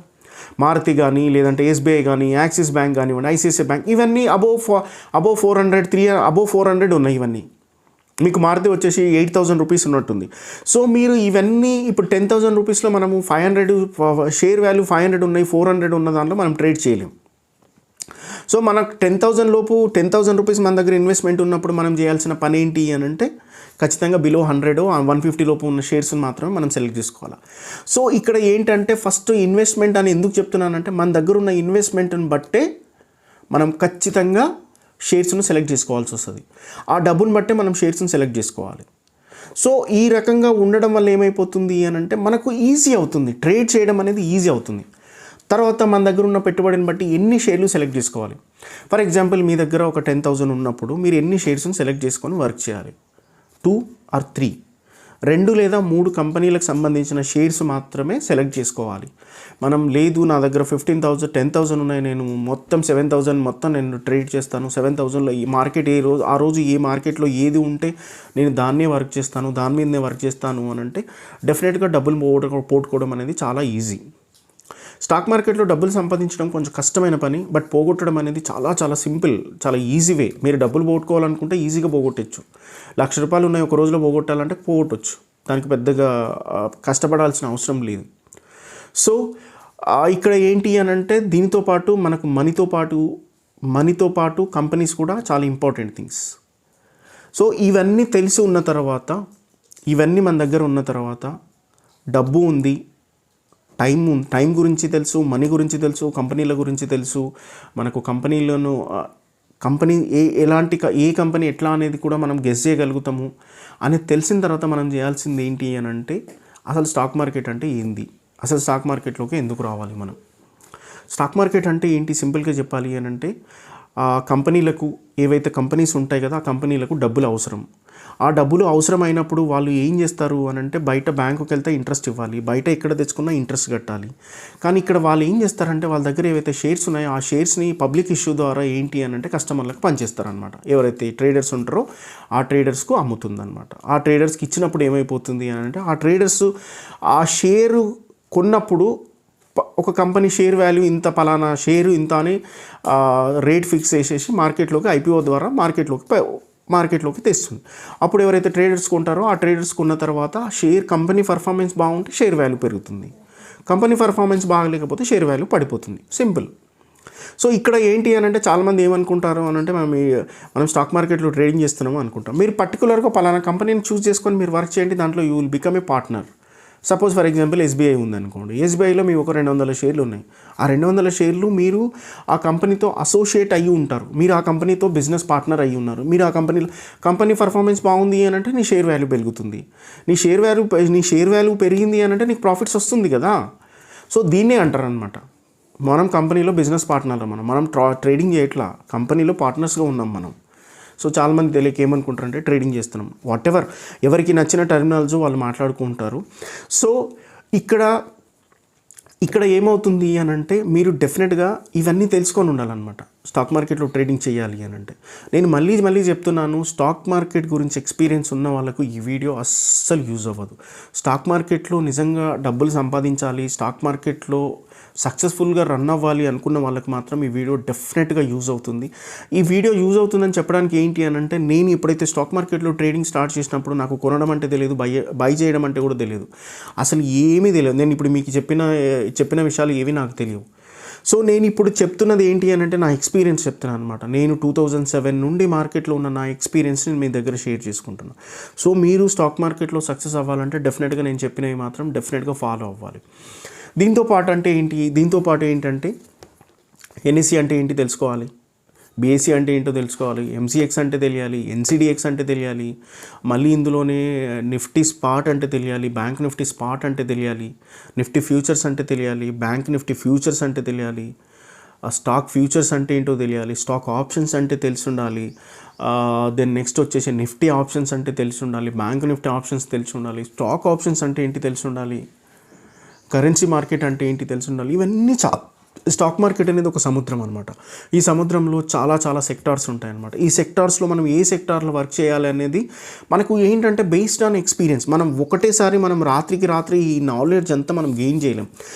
మారుతి కానీ, లేదంటే ఎస్బీఐ కానీ, యాక్సిస్ బ్యాంక్ కానివ్వండి, ఐసిఐసిఐ బ్యాంక్, ఇవన్నీ అబోవ్ 400 ఉన్నాయి. ఇవన్నీ మీకు మారుతి వచ్చేసి 8,000 రూపీస్ ఉన్నట్టుంది. సో మీరు ఇవన్నీ ఇప్పుడు 10,000 రూపీస్లో మనము 500 షేర్ వాల్యూ 500 ఉన్నాయి, 400 ఉన్న దాంట్లో మనం ట్రేడ్ చేయలేం. సో మనకు 10,000 రూపీస్ మన దగ్గర ఇన్వెస్ట్మెంట్ ఉన్నప్పుడు మనం చేయాల్సిన పని ఏంటి అని అంటే ఖచ్చితంగా బిలో 100 150 లోపు ఉన్న షేర్స్ మాత్రమే మనం సెలెక్ట్ చేసుకోవాలి. సో ఇక్కడ ఏంటంటే ఫస్ట్ ఇన్వెస్ట్మెంట్ అని ఎందుకు చెప్తున్నానంటే మన దగ్గర ఉన్న ఇన్వెస్ట్మెంట్ని బట్టే మనం ఖచ్చితంగా షేర్స్ను సెలెక్ట్ చేసుకోవాల్సి వస్తుంది. ఆ డబ్బును బట్టే మనం షేర్స్ని సెలెక్ట్ చేసుకోవాలి. సో ఈ రకంగా ఉండడం వల్ల ఏమైపోతుంది అని అంటే మనకు ఈజీ అవుతుంది, ట్రేడ్ చేయడం అనేది ఈజీ అవుతుంది. తర్వాత మన దగ్గర ఉన్న పెట్టుబడిని బట్టి ఎన్ని షేర్లు సెలెక్ట్ చేసుకోవాలి. ఫర్ ఎగ్జాంపుల్ మీ దగ్గర ఒక 10,000 ఉన్నప్పుడు మీరు ఎన్ని షేర్స్ని సెలెక్ట్ చేసుకొని వర్క్ చేయాలి? 2 or 3, 2 లేదా 3 కంపెనీలకు సంబంధించిన షేర్స్ మాత్రమే సెలెక్ట్ చేసుకోవాలి. మనం లేదు నా దగ్గర 15,000 10,000 ఉన్నాయి, నేను మొత్తం 7,000 మొత్తం నేను ట్రేడ్ చేస్తాను, 7,000లో ఈ మార్కెట్ ఆ రోజు ఏ మార్కెట్లో ఏది ఉంటే నేను దాన్నే వర్క్ చేస్తాను, దాని మీదనే వర్క్ చేస్తాను అని అంటే డెఫినెట్గా డబ్బులు పోగొట్టుకోవడం అనేది చాలా ఈజీ. స్టాక్ మార్కెట్లో డబ్బులు సంపాదించడం కొంచెం కష్టమైన పని, బట్ పోగొట్టడం అనేది చాలా చాలా సింపుల్, చాలా ఈజీ వే. మీరు డబ్బులు పోగొట్టుకోవాలనుకుంటే ఈజీగా పోగొట్టచ్చు. ₹1,00,000 ఉన్నాయి, ఒక రోజులో పోగొట్టాలంటే పోగొట్టచ్చు. దానికి పెద్దగా కష్టపడాల్సిన అవసరం లేదు. సో ఇక్కడ ఏంటి అని అంటే దీనితో పాటు మనకు మనీతో పాటు మనీతో పాటు కంపెనీస్ కూడా చాలా ఇంపార్టెంట్ థింగ్స్. సో ఇవన్నీ తెలిసి ఉన్న తర్వాత, ఇవన్నీ మన దగ్గర ఉన్న తర్వాత, డబ్బు ఉంది, టైం గురించి తెలుసు, మనీ గురించి తెలుసు, కంపెనీల గురించి తెలుసు, మనకు కంపెనీలను కంపెనీ ఏ కంపెనీ ఎట్లా అనేది కూడా మనం గెస్ చేయగలుగుతాము అనేది తెలిసిన తర్వాత మనం చేయాల్సింది ఏంటి అని అంటే, అసలు స్టాక్ మార్కెట్ అంటే ఏంది, అసలు స్టాక్ మార్కెట్లోకి ఎందుకు రావాలి మనం. స్టాక్ మార్కెట్ అంటే ఏంటి సింపుల్గా చెప్పాలి అని అంటే, కంపెనీలకు ఏవైతే కంపెనీస్ ఉంటాయి కదా, ఆ కంపెనీలకు డబ్బులు అవసరం. ఆ డబ్బులు అవసరమైనప్పుడు వాళ్ళు ఏం చేస్తారు అని అంటే, బయట బ్యాంకుకి వెళ్తే ఇంట్రెస్ట్ ఇవ్వాలి, బయట ఎక్కడ తెచ్చుకున్నా ఇంట్రెస్ట్ కట్టాలి. కానీ ఇక్కడ వాళ్ళు ఏం చేస్తారంటే, వాళ్ళ దగ్గర ఏవైతే షేర్స్ ఉన్నాయో ఆ షేర్స్ని పబ్లిక్ ఇష్యూ ద్వారా ఏంటి అని అంటే కస్టమర్లకు పనిచేస్తారనమాట. ఎవరైతే ట్రేడర్స్ ఉంటారో ఆ ట్రేడర్స్కు అమ్ముతుందన్నమాట. ఆ ట్రేడర్స్కి ఇచ్చినప్పుడు ఏమైపోతుంది అని అంటే, ఆ ట్రేడర్స్ ఆ షేరు కొన్నప్పుడు ఒక కంపెనీ షేర్ వాల్యూ ఇంత, పలానా షేరు ఇంత అని రేట్ ఫిక్స్ చేసేసి మార్కెట్లోకి ఐపీఓ ద్వారా మార్కెట్లోకి తెస్తుంది. అప్పుడు ఎవరైతే ట్రేడర్స్ కొంటారో ఆ ట్రేడర్స్ కొన్న తర్వాత కంపెనీ పర్ఫార్మెన్స్ బాగుంటే షేర్ వాల్యూ పెరుగుతుంది, కంపెనీ పర్ఫార్మెన్స్ బాగలేకపోతే షేర్ వాల్యూ పడిపోతుంది. సింపుల్. సో ఇక్కడ ఏంటి అని అంటే, చాలామంది ఏమనుకుంటారు అని అంటే, మనం స్టాక్ మార్కెట్లో ట్రేడింగ్ చేస్తున్నాము అనుకుంటాం. మీరు పర్టికులర్గా పలానా కంపెనీని చూస్ చేసుకొని మీరు వర్క్ చేయండి, దాంట్లో you will become a partner. Suppose for example SBI ఉందనుకోండి, ఎస్బీఐలో మీ ఒక 200 షేర్లు ఉన్నాయి. ఆ 200 షేర్లు మీరు ఆ కంపెనీతో అసోసియేట్ అయ్యి ఉంటారు, మీరు ఆ కంపెనీతో బిజినెస్ పార్ట్నర్ అయ్యి ఉన్నారు. మీరు ఆ కంపెనీ పర్ఫార్మెన్స్ బాగుంది అని అంటే నీ షేర్ వాల్యూ పెరుగుతుంది. నీ షేర్ వాల్యూ పెరిగింది అని అంటే నీకు ప్రాఫిట్స్ వస్తుంది కదా. సో దీన్నే అంటారు అనమాట, మనం కంపెనీలో బిజినెస్ పార్ట్నర్. మనం ట్రేడింగ్ చేయట్లా, కంపెనీలో పార్ట్నర్స్గా ఉన్నాం మనం. సో చాలామంది తెలియక ఏమనుకుంటారంటే ట్రేడింగ్ చేస్తున్నాం. ఎవరికి నచ్చిన టెర్మినాలజీ వాళ్ళు మాట్లాడుకుంటారు. సో ఇక్కడ ఏమవుతుంది అని అంటే, మీరు డెఫినెట్గా ఇవన్నీ తెలుసుకొని ఉండాలన్నమాట స్టాక్ మార్కెట్లో ట్రేడింగ్ చేయాలి అని అంటే. నేను మళ్ళీ చెప్తున్నాను, స్టాక్ మార్కెట్ గురించి ఎక్స్పీరియన్స్ ఉన్న వాళ్ళకు ఈ వీడియో అస్సలు యూజ్ అవ్వదు. స్టాక్ మార్కెట్లో నిజంగా డబ్బులు సంపాదించాలి, స్టాక్ మార్కెట్లో సక్సెస్ఫుల్గా రన్ అవ్వాలి అనుకున్న వాళ్ళకి మాత్రం ఈ వీడియో డెఫినెట్గా యూజ్ అవుతుంది. ఈ వీడియో యూజ్ అవుతుందని చెప్పడానికి ఏంటి అని అంటే, నేను ఎప్పుడైతే స్టాక్ మార్కెట్లో ట్రేడింగ్ స్టార్ట్ చేసినప్పుడు నాకు కొనడం అంటే తెలియదు, బై చేయడం అంటే కూడా తెలియదు, అసలు ఏమీ తెలియదు. నేను ఇప్పుడు మీకు చెప్పిన విషయాలు ఏవి నాకు తెలియవు. సో నేను ఇప్పుడు చెప్తున్నది ఏంటి అని అంటే, నా ఎక్స్పీరియన్స్ చెప్తున్నాను అనమాట. నేను 2007 నుండి మార్కెట్లో ఉన్న నా ఎక్స్పీరియన్స్ని మీ దగ్గర షేర్ చేసుకుంటున్నాను. సో మీరు స్టాక్ మార్కెట్లో సక్సెస్ అవ్వాలంటే డెఫినెట్గా నేను చెప్పినవి మాత్రం డెఫినెట్గా ఫాలో అవ్వాలి. దీంతో పాటు ఏంటంటే ఎన్ఎస్సి అంటే ఏంటి తెలుసుకోవాలి, బీఎస్సీ అంటే ఏంటో తెలుసుకోవాలి, ఎంసీఎక్స్ అంటే తెలియాలి, ఎన్సీడీఎక్స్ అంటే తెలియాలి, మళ్ళీ ఇందులోనే నిఫ్టీ స్పాట్ అంటే తెలియాలి, బ్యాంక్ నిఫ్టీ స్పాట్ అంటే తెలియాలి, నిఫ్టీ ఫ్యూచర్స్ అంటే తెలియాలి, బ్యాంక్ నిఫ్టీ ఫ్యూచర్స్ అంటే తెలియాలి, స్టాక్ ఫ్యూచర్స్ అంటే ఏంటో తెలియాలి, స్టాక్ ఆప్షన్స్ అంటే తెలిసి ఉండాలి, దెన్ నెక్స్ట్ వచ్చేసి నిఫ్టీ ఆప్షన్స్ అంటే తెలిసి ఉండాలి, బ్యాంక్ నిఫ్టీ ఆప్షన్స్ తెలిసి ఉండాలి, స్టాక్ ఆప్షన్స్ అంటే ఏంటి తెలిసి ఉండాలి, కరెన్సీ మార్కెట్ అంటే ఏంటి తెలిసి ఉండాలి. ఇవన్నీ స్టాక్ మార్కెట్ అనేది ఒక సముద్రం అనమాట. ఈ సముద్రంలో చాలా సెక్టార్స్ ఉంటాయన్నమాట. ఈ సెక్టార్స్లో మనం ఏ సెక్టార్లో వర్క్ చేయాలి అనేది మనకు ఏంటంటే బేస్డ్ ఆన్ ఎక్స్పీరియన్స్. ఒకటేసారి రాత్రికి రాత్రి ఈ నాలెడ్జ్ అంతా మనం గెయిన్ చేయలేం.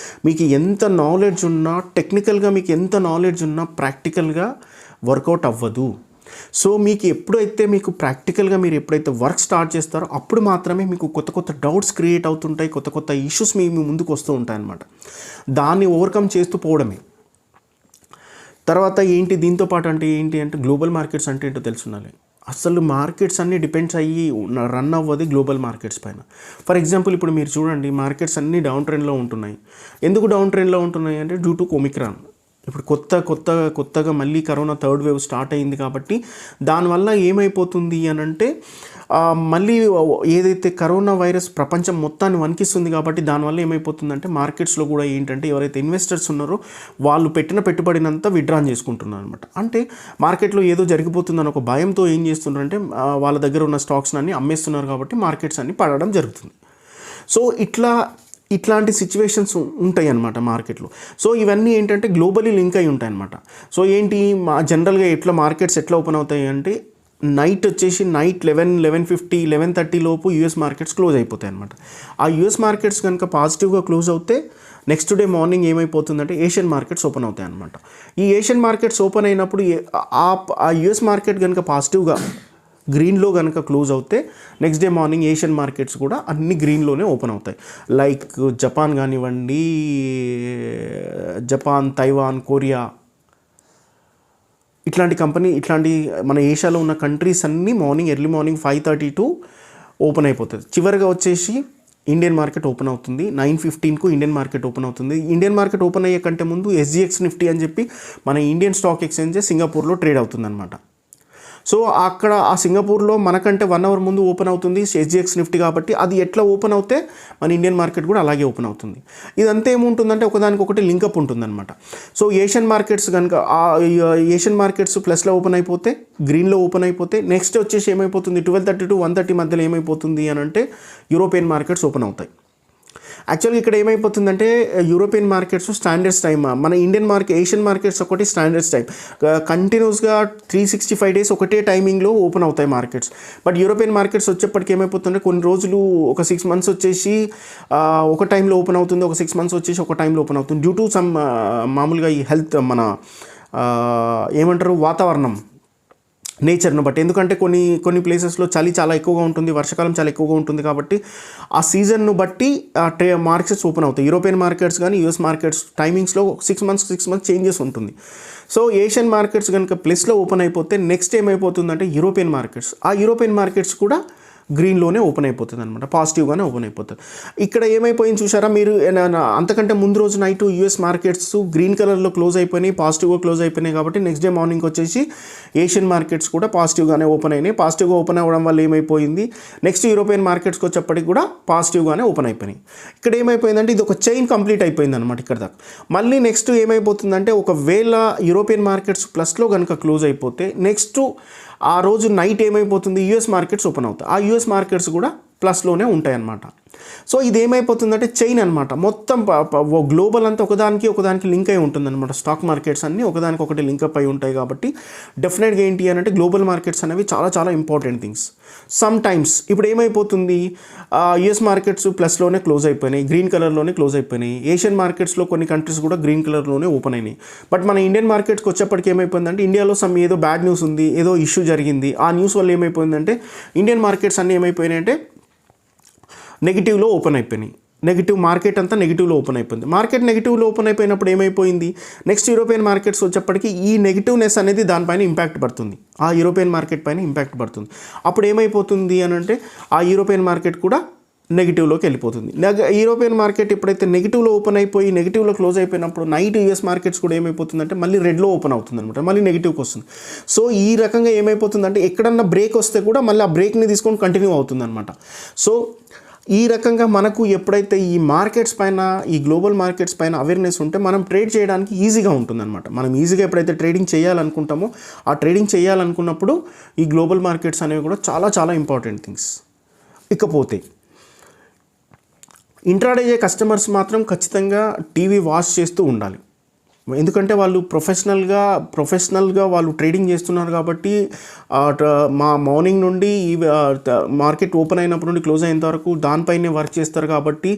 మీకు ఎంత నాలెడ్జ్ ఉన్నా, టెక్నికల్గా మీకు ఎంత నాలెడ్జ్ ఉన్నా ప్రాక్టికల్గా వర్కౌట్ అవ్వదు. సో మీకు ప్రాక్టికల్గా మీరు ఎప్పుడైతే వర్క్ స్టార్ట్ చేస్తారో అప్పుడు మాత్రమే మీకు కొత్త డౌట్స్ క్రియేట్ అవుతుంటాయి, కొత్త ఇష్యూస్ మీ ముందుకు వస్తూ ఉంటాయన్నమాట. దాన్ని ఓవర్కమ్ చేస్తూ పోవడమే. తర్వాత దీంతో పాటు ఏంటి అంటే గ్లోబల్ మార్కెట్స్ అంటే ఏంటో తెలుసుండాలి. అసలు మార్కెట్స్ అన్నీ డిపెండ్స్ అయ్యి రన్ అవ్వదు గ్లోబల్ మార్కెట్స్ పైన. ఫర్ ఎగ్జాంపుల్ ఇప్పుడు మీరు చూడండి, మార్కెట్స్ అన్నీ డౌన్ ట్రెండ్లో ఉంటున్నాయి. ఎందుకు డౌన్ ట్రెండ్లో ఉంటున్నాయి అంటే డ్యూ టు ఒమిక్రాన్. ఇప్పుడు కొత్తగా మళ్ళీ కరోనా థర్డ్ వేవ్ స్టార్ట్ అయింది కాబట్టి దానివల్ల ఏమైపోతుంది అని అంటే, మళ్ళీ ఏదైతే కరోనా వైరస్ ప్రపంచం మొత్తాన్ని వణికిస్తుంది కాబట్టి దానివల్ల ఏమైపోతుందంటే మార్కెట్స్లో కూడా ఏంటంటే ఎవరైతే ఇన్వెస్టర్స్ ఉన్నారో వాళ్ళు పెట్టిన పెట్టుబడినంతా విత్డ్రా చేసుకుంటున్నారు అనమాట. అంటే మార్కెట్లో ఏదో జరిగిపోతుందని ఒక భయంతో ఏం చేస్తున్నారంటే వాళ్ళ దగ్గర ఉన్న స్టాక్స్ అన్ని అమ్మేస్తున్నారు కాబట్టి మార్కెట్స్ అన్ని పడడం జరుగుతుంది. సో ఇట్లాంటి సిచ్యువేషన్స్ ఉంటాయి అన్నమాట మార్కెట్లో. సో ఇవన్నీ ఏంటంటే గ్లోబలీ లింక్ అయి ఉంటాయి అన్నమాట. సో జనరల్గా మార్కెట్స్ ఎట్లా ఓపెన్ అవుతాయి అంటే, నైట్ 11:50 11:30 లోపు యూఎస్ మార్కెట్స్ క్లోజ్ అయిపోతాయి అన్నమాట. ఆ యూఎస్ మార్కెట్స్ కనుక పాజిటివ్గా క్లోజ్ అవుతే నెక్స్ట్ డే మార్నింగ్ ఏమైపోతుందంటే ఏషియన్ మార్కెట్స్ ఓపెన్ అవుతాయి అన్నమాట. ఈ ఏషియన్ మార్కెట్స్ ఓపెన్ అయినప్పుడు ఆ యూఎస్ మార్కెట్ కనుక పాజిటివ్గా గ్రీన్లో కనుక క్లోజ్ అవుతే next day morning Asian markets కూడా అన్ని గ్రీన్లోనే ఓపెన్ అవుతాయి. లైక్ జపాన్ కానివ్వండి, తైవాన్, కొరియా, ఇట్లాంటి కంపెనీ, ఇట్లాంటి మన ఏషియాలో ఉన్న కంట్రీస్ అన్నీ ఎర్లీ మార్నింగ్ 5:32 ఓపెన్ అయిపోతుంది. చివరిగా వచ్చేసి ఇండియన్ మార్కెట్ ఓపెన్ అవుతుంది 9:15కు. ఇండియన్ మార్కెట్ ఓపెన్ అవుతుంది. ఇండియన్ మార్కెట్ ఓపెన్ అయ్యే కంటే ముందు SGX నిఫ్టీ అని చెప్పి మన ఇండియన్ స్టాక్ ఎక్స్చేంజ్ సింగపూర్లో ట్రేడ్ అవుతుంది అనమాట. సో అక్కడ ఆ సింగపూర్లో మనకంటే 1 అవర్ ముందు ఓపెన్ అవుతుంది SGX నిఫ్టీ, కాబట్టి అది ఎట్లా ఓపెన్ అవుతే మన ఇండియన్ మార్కెట్ కూడా అలాగే ఓపెన్ అవుతుంది. ఇదంతా ఏముంటుందంటే ఒకదానికొకటి లింకప్ ఉంటుందన్నమాట. సో ఏషియన్ మార్కెట్స్ కనుక ఏషియన్ మార్కెట్స్ ప్లస్లో ఓపెన్ అయిపోతే, గ్రీన్లో ఓపెన్ అయిపోతే, నెక్స్ట్ వచ్చేసి ఏమైపోతుంది 12:30 to 1:30 మధ్యలో ఏమైపోతుంది అని అంటే యూరోపియన్ మార్కెట్స్ ఓపెన్ అవుతాయి. యాక్చువల్గా ఇక్కడ ఏమైపోతుందంటే యూరోపియన్ మార్కెట్స్ స్టాండర్డ్స్ టైమ్, మన ఏషియన్ మార్కెట్స్ ఒకటి స్టాండర్డ్స్ టైం, కంటిన్యూస్గా 365 days ఒకటే టైమింగ్లో ఓపెన్ అవుతాయి మార్కెట్స్. బట్ యూరోపియన్ మార్కెట్స్ వచ్చేప్పటికి ఏమైపోతుందంటే కొన్ని రోజులు ఒక 6 months వచ్చేసి ఒక టైంలో ఓపెన్ అవుతుంది, ఒక 6 months వచ్చేసి ఒక టైంలో ఓపెన్ అవుతుంది. డ్యూ టు సమ్ మామూలుగా ఈ హెల్త్ మన ఏమంటారు వాతావరణం నేచర్ను బట్టి. ఎందుకంటే కొన్ని ప్లేసెస్లో చలి చాలా ఎక్కువగా ఉంటుంది, వర్షాకాలం చాలా ఎక్కువగా ఉంటుంది, కాబట్టి ఆ సీజన్ను బట్టి మార్కెట్స్ ఓపెన్ అవుతాయి. యూరోపియన్ మార్కెట్స్ కానీ US మార్కెట్స్ టైమింగ్స్లో 6 months చేంజెస్ ఉంటుంది. సో ఏషియన్ మార్కెట్స్ కనుక ప్లస్లో ఓపెన్ అయిపోతే నెక్స్ట్ ఏమైపోతుందంటే యూరోపియన్ మార్కెట్స్ కూడా గ్రీన్లోనే ఓపెన్ అయిపోతుంది అనమాట, పాజిటివ్గానే ఓపెన్ అయిపోతుంది. ఇక్కడ ఏమైపోయింది చూసారా మీరు, అంతకంటే ముందు రోజు నైట్ US మార్కెట్స్ గ్రీన్ కలర్లో క్లోజ్ అయిపోయినాయి, పాజిటివ్గా క్లోజ్ అయిపోయినాయి, కాబట్టి నెక్స్ట్ డే మార్నింగ్ వచ్చేసి ఏషియన్ మార్కెట్స్ కూడా పాజిటివ్గానే ఓపెన్ అయినాయి. పాజిటివ్గా ఓపెన్ అవ్వడం వల్ల ఏమైపోయింది, నెక్స్ట్ యూరోపియన్ మార్కెట్స్కి వచ్చేప్పటికి కూడా పాజిటివ్గానే ఓపెన్ అయిపోయినాయి. ఇక్కడ ఏమైపోయిందంటే ఇది ఒక చైన్ కంప్లీట్ అయిపోయింది అనమాట ఇక్కడ దాకా. మళ్ళీ నెక్స్ట్ ఏమైపోతుందంటే ఒకవేళ యూరోపియన్ మార్కెట్స్ ప్లస్లో కనుక క్లోజ్ అయిపోతే నెక్స్ట్ ఆ రోజు నైట్ ఏమైపోతుంది US మార్కెట్స్ ఓపెన్ అవుతాయి. ఆ US మార్కెట్స్ కూడా ప్లస్లోనే ఉంటాయన్నమాట. సో ఇది ఏమైపోతుందంటే చైన్ అనమాట, మొత్తం గ్లోబల్ అంతా ఒకదానికి లింక్ అయి ఉంటుందన్నమాట. స్టాక్ మార్కెట్స్ అన్నీ ఒకదానికొకటి లింకప్ అయి ఉంటాయి, కాబట్టి డెఫినెట్గా ఏంటి అని అంటే గ్లోబల్ మార్కెట్స్ అనేవి చాలా చాలా ఇంపార్టెంట్ థింగ్స్. సమ్ టైమ్స్ ఇప్పుడు ఏమైపోతుంది US మార్కెట్స్ ప్లస్లోనే క్లోజ్ అయిపోయినాయి, గ్రీన్ కలర్లోనే క్లోజ్ అయిపోయినాయి. ఏషియన్ మార్కెట్స్లో కొన్ని కంట్రీస్ కూడా గ్రీన్ కలర్లోనే ఓపెన్ అయినాయి. బట్ మన ఇండియన్ మార్కెట్స్కి వచ్చేప్పటికి ఏమైపోయిందంటే ఇండియాలో ఏదో బ్యాడ్ న్యూస్ ఉంది, ఏదో ఇష్యూ జరిగింది. ఆ న్యూస్ వల్ల ఏమైపోయిందంటే ఇండియన్ మార్కెట్స్ అన్నీ ఏమైపోయినాయంటే నెగిటివ్లో ఓపెన్ అయిపోయినాయి. మార్కెట్ అంతా నెగిటివ్లో ఓపెన్ అయిపోయింది. మార్కెట్ నెగిటివ్లో ఓపెన్ అయిపోయినప్పుడు ఏమైపోయింది, నెక్స్ట్ యూరోపియన్ మార్కెట్స్ వచ్చేప్పటికి ఈ నెగిటివ్నెస్ అనేది దానిపైన ఇంపాక్ట్ పడుతుంది, ఆ యూరోపియన్ మార్కెట్ పైన ఇంపాక్ట్ పడుతుంది. అప్పుడు ఏమైపోతుంది అని అంటే ఆ యూరోపియన్ మార్కెట్ కూడా నెగిటివ్లోకి వెళ్ళిపోతుంది. యూరోపియన్ మార్కెట్ ఎప్పుడైతే నెగిటివ్లో ఓపెన్ అయిపోయి నెగిటివ్లో క్లోజ్ అయిపోయినప్పుడు నైట్ US మార్కెట్స్ కూడా ఏమైపోతుందంటే మళ్ళీ రెడ్లో ఓపెన్ అవుతుంది అనమాట, మళ్ళీ నెగిటివ్కి వస్తుంది. సో ఈ రకంగా ఏమైపోతుందంటే ఎక్కడన్నా బ్రేక్ వస్తే కూడా మళ్ళీ ఆ బ్రేక్ని తీసుకొని కంటిన్యూ అవుతుంది అనమాట. సో ఈ రకంగా మనకు ఎప్పుడైతే ఈ మార్కెట్స్ పైన, ఈ గ్లోబల్ మార్కెట్స్ పైన అవేర్నెస్ ఉంటే మనం ట్రేడ్ చేయడానికి ఈజీగా ఉంటుందన్నమాట. మనం ఈజీగా ఎప్పుడైతే ట్రేడింగ్ చేయాలనుకుంటామో ఆ ట్రేడింగ్ చేయాలనుకున్నప్పుడు ఈ గ్లోబల్ మార్కెట్స్ అనేవి కూడా చాలా చాలా ఇంపార్టెంట్ థింగ్స్. ఇకపోతే ఇంట్రాడే కస్టమర్స్ మాత్రం ఖచ్చితంగా టీవీ వాచ్ చేస్తూ ఉండాలి. ఎందుకంటే వాళ్ళు ప్రొఫెషనల్గా వాళ్ళు ట్రేడింగ్ చేస్తున్నారు, కాబట్టి మా మార్నింగ్ నుండి మార్కెట్ ఓపెన్ అయినప్పటి నుండి క్లోజ్ అయ్యేంత వరకు దానిపైనే వర్క్ చేస్తారు, కాబట్టి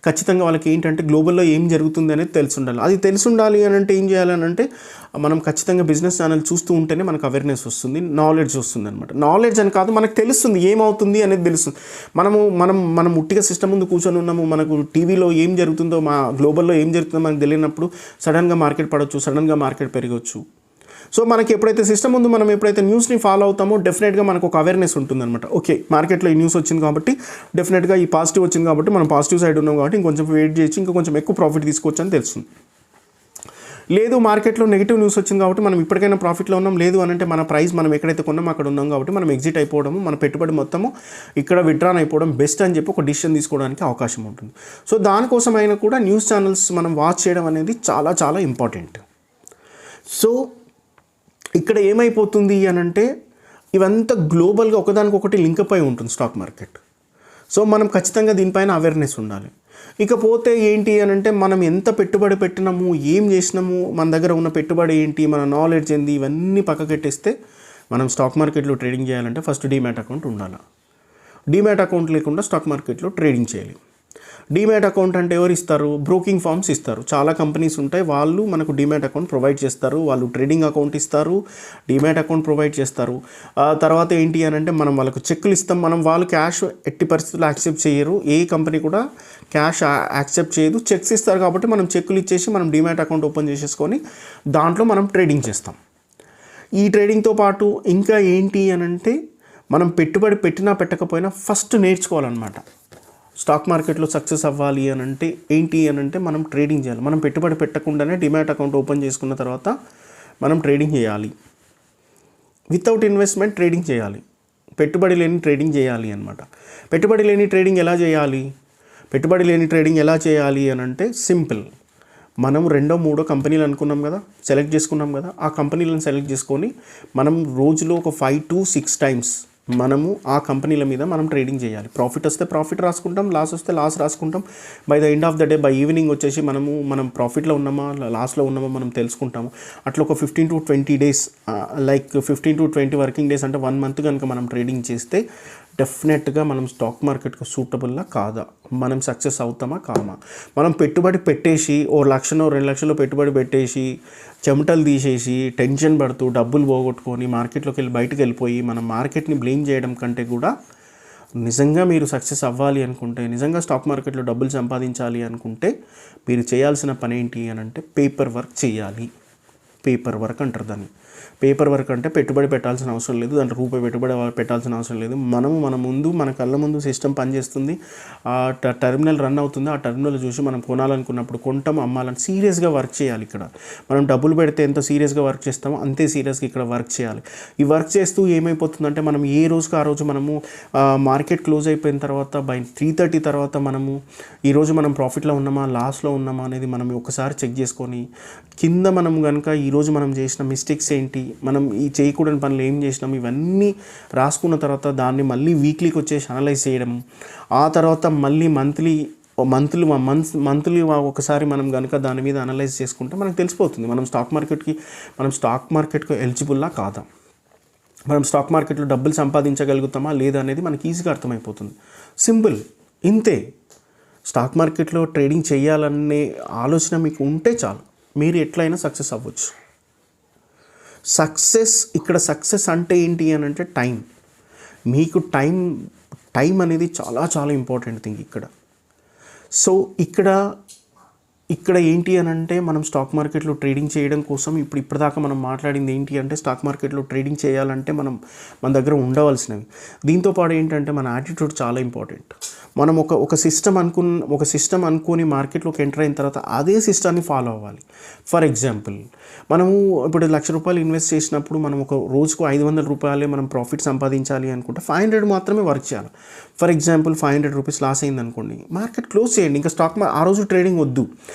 ఖచ్చితంగా వాళ్ళకి ఏంటంటే గ్లోబల్లో ఏం జరుగుతుంది అనేది తెలిసి ఉండాలి. అది తెలిసి ఉండాలి అని అంటే ఏం చేయాలని అంటే మనం ఖచ్చితంగా బిజినెస్ ఛానల్ చూస్తూ ఉంటేనే మనకు అవేర్నెస్ వస్తుంది, నాలెడ్జ్ వస్తుంది అనమాట. నాలెడ్జ్ అని కాదు, మనకు తెలుస్తుంది ఏమవుతుంది అనేది తెలుస్తుంది. మనం ఉట్టిగా సిస్టమ్ ముందు కూర్చొని ఉన్నాము, మనకు టీవీలో ఏం జరుగుతుందో, మా గ్లోబల్లో ఏం జరుగుతుందో మనకు తెలియనప్పుడు సడన్గా మార్కెట్ పడవచ్చు, సడన్గా మార్కెట్ పెరగవచ్చు. సో మనకి ఎప్పుడైతే సిస్టమ్ ముందు మనం ఎప్పుడైతే న్యూస్ని ఫాలో అవుతామో డెఫినెట్గా మనకు ఒక అవేర్నెస్ ఉంటుందన్నమాట. ఓకే, మార్కెట్లో ఈ న్యూస్ వచ్చింది కాబట్టి డెఫినెట్గా ఈ పాజిటివ్ వచ్చింది కాబట్టి మనం పాజిటివ్ సైడ్ ఉన్నాం కాబట్టి ఇంకొంచెం వెయిట్ చేసి ఇంకా కొంచెం ఎక్కువ ప్రాఫిట్ తీసుకోవచ్చు అని తెలుస్తుంది. లేదు మార్కెట్లో నెగిటివ్ న్యూస్ వచ్చింది కాబట్టి మనం ఇప్పటికైనా ప్రాఫిట్లో ఉన్నాం, లేదు అని అంటే మన ప్రైస్ మనం ఎక్కడైతే కొన్నామో అక్కడ ఉన్నాం కాబట్టి మనం ఎగ్జిట్ అయిపోవడము, మన పెట్టుబడి మొత్తము ఇక్కడ విత్డ్రాన్ అయిపోవడం బెస్ట్ అని చెప్పి ఒక డిసిషన్ తీసుకోవడానికి అవకాశం ఉంటుంది. సో దానికోసం అయినా కూడా న్యూస్ ఛానల్స్ మనం వాచ్ చేయడం అనేది చాలా చాలా ఇంపార్టెంట్. సో ఇక్కడ ఏమైపోతుంది అని అంటే ఇవంతా గ్లోబల్గా ఒకదానికొకటి లింకప్ అయి ఉంటుంది స్టాక్ మార్కెట్. సో మనం ఖచ్చితంగా దీనిపైన అవేర్నెస్ ఉండాలి. ఇకపోతే ఏంటి అని అంటే మనం ఎంత పెట్టుబడి పెట్టినాము, ఏం చేసినాము, మన దగ్గర ఉన్న పెట్టుబడి ఏంటి, మన నాలెడ్జ్ ఏంటి, ఇవన్నీ పక్కకెట్టేస్తే మనం స్టాక్ మార్కెట్లో ట్రేడింగ్ చేయాలంటే ఫస్ట్ డీమ్యాట్ అకౌంట్ ఉండాలి. డీమ్యాట్ అకౌంట్ లేకుండా స్టాక్ మార్కెట్లో ట్రేడింగ్ చేయాలి. డీమ్యాట్ అకౌంట్ అంటే ఎవరు ఇస్తారు, బ్రోకింగ్ ఫార్మ్స్ ఇస్తారు. చాలా కంపెనీస్ ఉంటాయి, వాళ్ళు మనకు డీమ్యాట్ అకౌంట్ ప్రొవైడ్ చేస్తారు, వాళ్ళు ట్రేడింగ్ అకౌంట్ ఇస్తారు, డీమ్యాట్ అకౌంట్ ప్రొవైడ్ చేస్తారు. తర్వాత ఏంటి అని అంటే మనం వాళ్ళకు చెక్కులు ఇస్తాం, వాళ్ళు క్యాష్ ఎట్టి పరిస్థితుల్లో యాక్సెప్ట్ చేయరు, ఏ కంపెనీ కూడా క్యాష్ యాక్సెప్ట్ చేయదు, చెక్స్ ఇస్తారు. కాబట్టి మనం చెక్కులు ఇచ్చేసి మనం డీమ్యాట్ అకౌంట్ ఓపెన్ చేసేసుకొని దాంట్లో మనం ట్రేడింగ్ చేస్తాం. ఈ ట్రేడింగ్తో పాటు ఇంకా ఏంటి అని అంటే మనం పెట్టుబడి పెట్టినా పెట్టకపోయినా ఫస్ట్ నేర్చుకోవాలన్నమాట. స్టాక్ మార్కెట్లో సక్సెస్ అవ్వాలి అని అంటే ఏంటి అని అంటే మనం ట్రేడింగ్ చేయాలి. మనం పెట్టుబడి పెట్టకుండానే డిమాట్ అకౌంట్ ఓపెన్ చేసుకున్న తర్వాత మనం ట్రేడింగ్ చేయాలి. వితౌట్ ఇన్వెస్ట్మెంట్ ట్రేడింగ్ చేయాలి. పెట్టుబడి లేని ట్రేడింగ్ చేయాలి అనమాట. పెట్టుబడి లేని ట్రేడింగ్ ఎలా చేయాలి? పెట్టుబడి లేని ట్రేడింగ్ ఎలా చేయాలి అని అంటే సింపుల్. మనం 2-3 కంపెనీలు అనుకున్నాం కదా, సెలెక్ట్ చేసుకున్నాం కదా, ఆ కంపెనీలను సెలెక్ట్ చేసుకొని మనం రోజులో ఒక 5 to 6 టైమ్స్ మనము ఆ కంపెనీల మీద మనం ట్రేడింగ్ చేయాలి. ప్రాఫిట్ వస్తే ప్రాఫిట్ రాసుకుంటాం, లాస్ వస్తే లాస్ రాసుకుంటాం. By the end of the day, by evening వచ్చేసి మనం ప్రాఫిట్లో ఉన్నామా లాస్లో ఉన్నామా మనం తెలుసుకుంటాము. అట్లా ఒక 15 to 20 days, like 15 to 20 working days అంటే 1 మంత్ కనుక మనం ట్రేడింగ్ చేస్తే డెఫినెట్గా మనం స్టాక్ మార్కెట్కి సూటబుల్లా కాదా, మనం సక్సెస్ అవుతామా కామా. మనం పెట్టుబడి పెట్టేసి 1 లక్షనో 2 లక్షలు పెట్టుబడి పెట్టేసి చెమటలు తీసేసి టెన్షన్ పడుతూ డబ్బులు పోగొట్టుకొని మార్కెట్లోకి వెళ్ళి బయటకు వెళ్ళిపోయి మనం మార్కెట్ని బ్లేమ్ చేయడం కంటే కూడా నిజంగా మీరు సక్సెస్ అవ్వాలి అనుకుంటే, నిజంగా స్టాక్ మార్కెట్లో డబ్బులు సంపాదించాలి అనుకుంటే మీరు చేయాల్సిన పని ఏంటి అని అంటే పేపర్ వర్క్ చేయాలి. పేపర్ వర్క్ అంటారు దాన్ని. పేపర్ వర్క్ అంటే పెట్టుబడి పెట్టాల్సిన అవసరం లేదు, దాంట్లో రూపాయి పెట్టుబడి పెట్టాల్సిన అవసరం లేదు. మన కళ్ళ ముందు సిస్టమ్ పనిచేస్తుంది, ఆ టర్మినల్ రన్ అవుతుంది. ఆ టర్మినల్ చూసి మనం కొనాలనుకున్నప్పుడు కొంటాం, అమ్మాలని సీరియస్గా వర్క్ చేయాలి. ఇక్కడ మనం డబ్బులు పెడితే ఎంత సీరియస్గా వర్క్ చేస్తామో అంతే సీరియస్గా ఇక్కడ వర్క్ చేయాలి. ఈ వర్క్ చేస్తూ ఏమైపోతుందంటే మనం ఏ రోజుకి ఆ రోజు మనము మార్కెట్ క్లోజ్ అయిపోయిన తర్వాత బై 3:30 తర్వాత ఈరోజు మనం ప్రాఫిట్లో ఉన్నామా లాస్లో ఉన్నామా అనేది మనం ఒకసారి చెక్ చేసుకొని కింద మనం కనుక ఈరోజు మనం చేసిన మిస్టేక్స్ ఏంటి, మనం ఈ చేయకూడని పనులు ఏం చేసినాం, ఇవన్నీ రాసుకున్న తర్వాత దాన్ని మళ్ళీ వీక్లీకి వచ్చేసి అనలైజ్ చేయడం. ఆ తర్వాత మళ్ళీ మంత్లీ ఒకసారి మనం కనుక దాని మీద అనలైజ్ చేసుకుంటే మనకు తెలిసిపోతుంది మనం స్టాక్ మార్కెట్కి ఎలిజిబుల్లా కాదా, మనం స్టాక్ మార్కెట్లో డబ్బులు సంపాదించగలుగుతామా లేదా అనేది మనకి ఈజీగా అర్థమైపోతుంది. సింపుల్, ఇంతే. స్టాక్ మార్కెట్లో ట్రేడింగ్ చేయాలనే ఆలోచన మీకు ఉంటే చాలు, మీరు ఎట్లయినా సక్సెస్ అవ్వచ్చు. సక్సెస్ అంటే ఏంటి అని అంటే టైం. మీకు టైం అనేది చాలా చాలా ఇంపార్టెంట్ థింగ్ ఇక్కడ. సో ఇక్కడ ఏంటి అని అంటే మనం స్టాక్ మార్కెట్లో ట్రేడింగ్ చేయడం కోసం ఇప్పటిదాకా మనం మాట్లాడింది ఏంటి అంటే స్టాక్ మార్కెట్లో ట్రేడింగ్ చేయాలంటే మన దగ్గర ఉండవలసినవి. దీంతోపాటు ఏంటంటే మన యాటిట్యూడ్ చాలా ఇంపార్టెంట్. మనం ఒక సిస్టమ్ అనుకొని మార్కెట్లోకి ఎంటర్ అయిన తర్వాత అదే సిస్టమ్ని ఫాలో అవ్వాలి. ఫర్ ఎగ్జాంపుల్, మనము ఇప్పుడు 1,00,000 రూపాయలు ఇన్వెస్ట్ చేసినప్పుడు మనం ఒక రోజుకు 500 రూపాయలే మనం ప్రాఫిట్ సంపాదించాలి అనుకుంటే 500 మాత్రమే వర్క్ చేయాలి. ఫర్ ఎగ్జాంపుల్ 500 రూపీస్ లాస్ అయింది అనుకోండి, మార్కెట్ క్లోజ్ చేయండి. ఇంకా ఆ రోజు ట్రేడింగ్ వద్దు.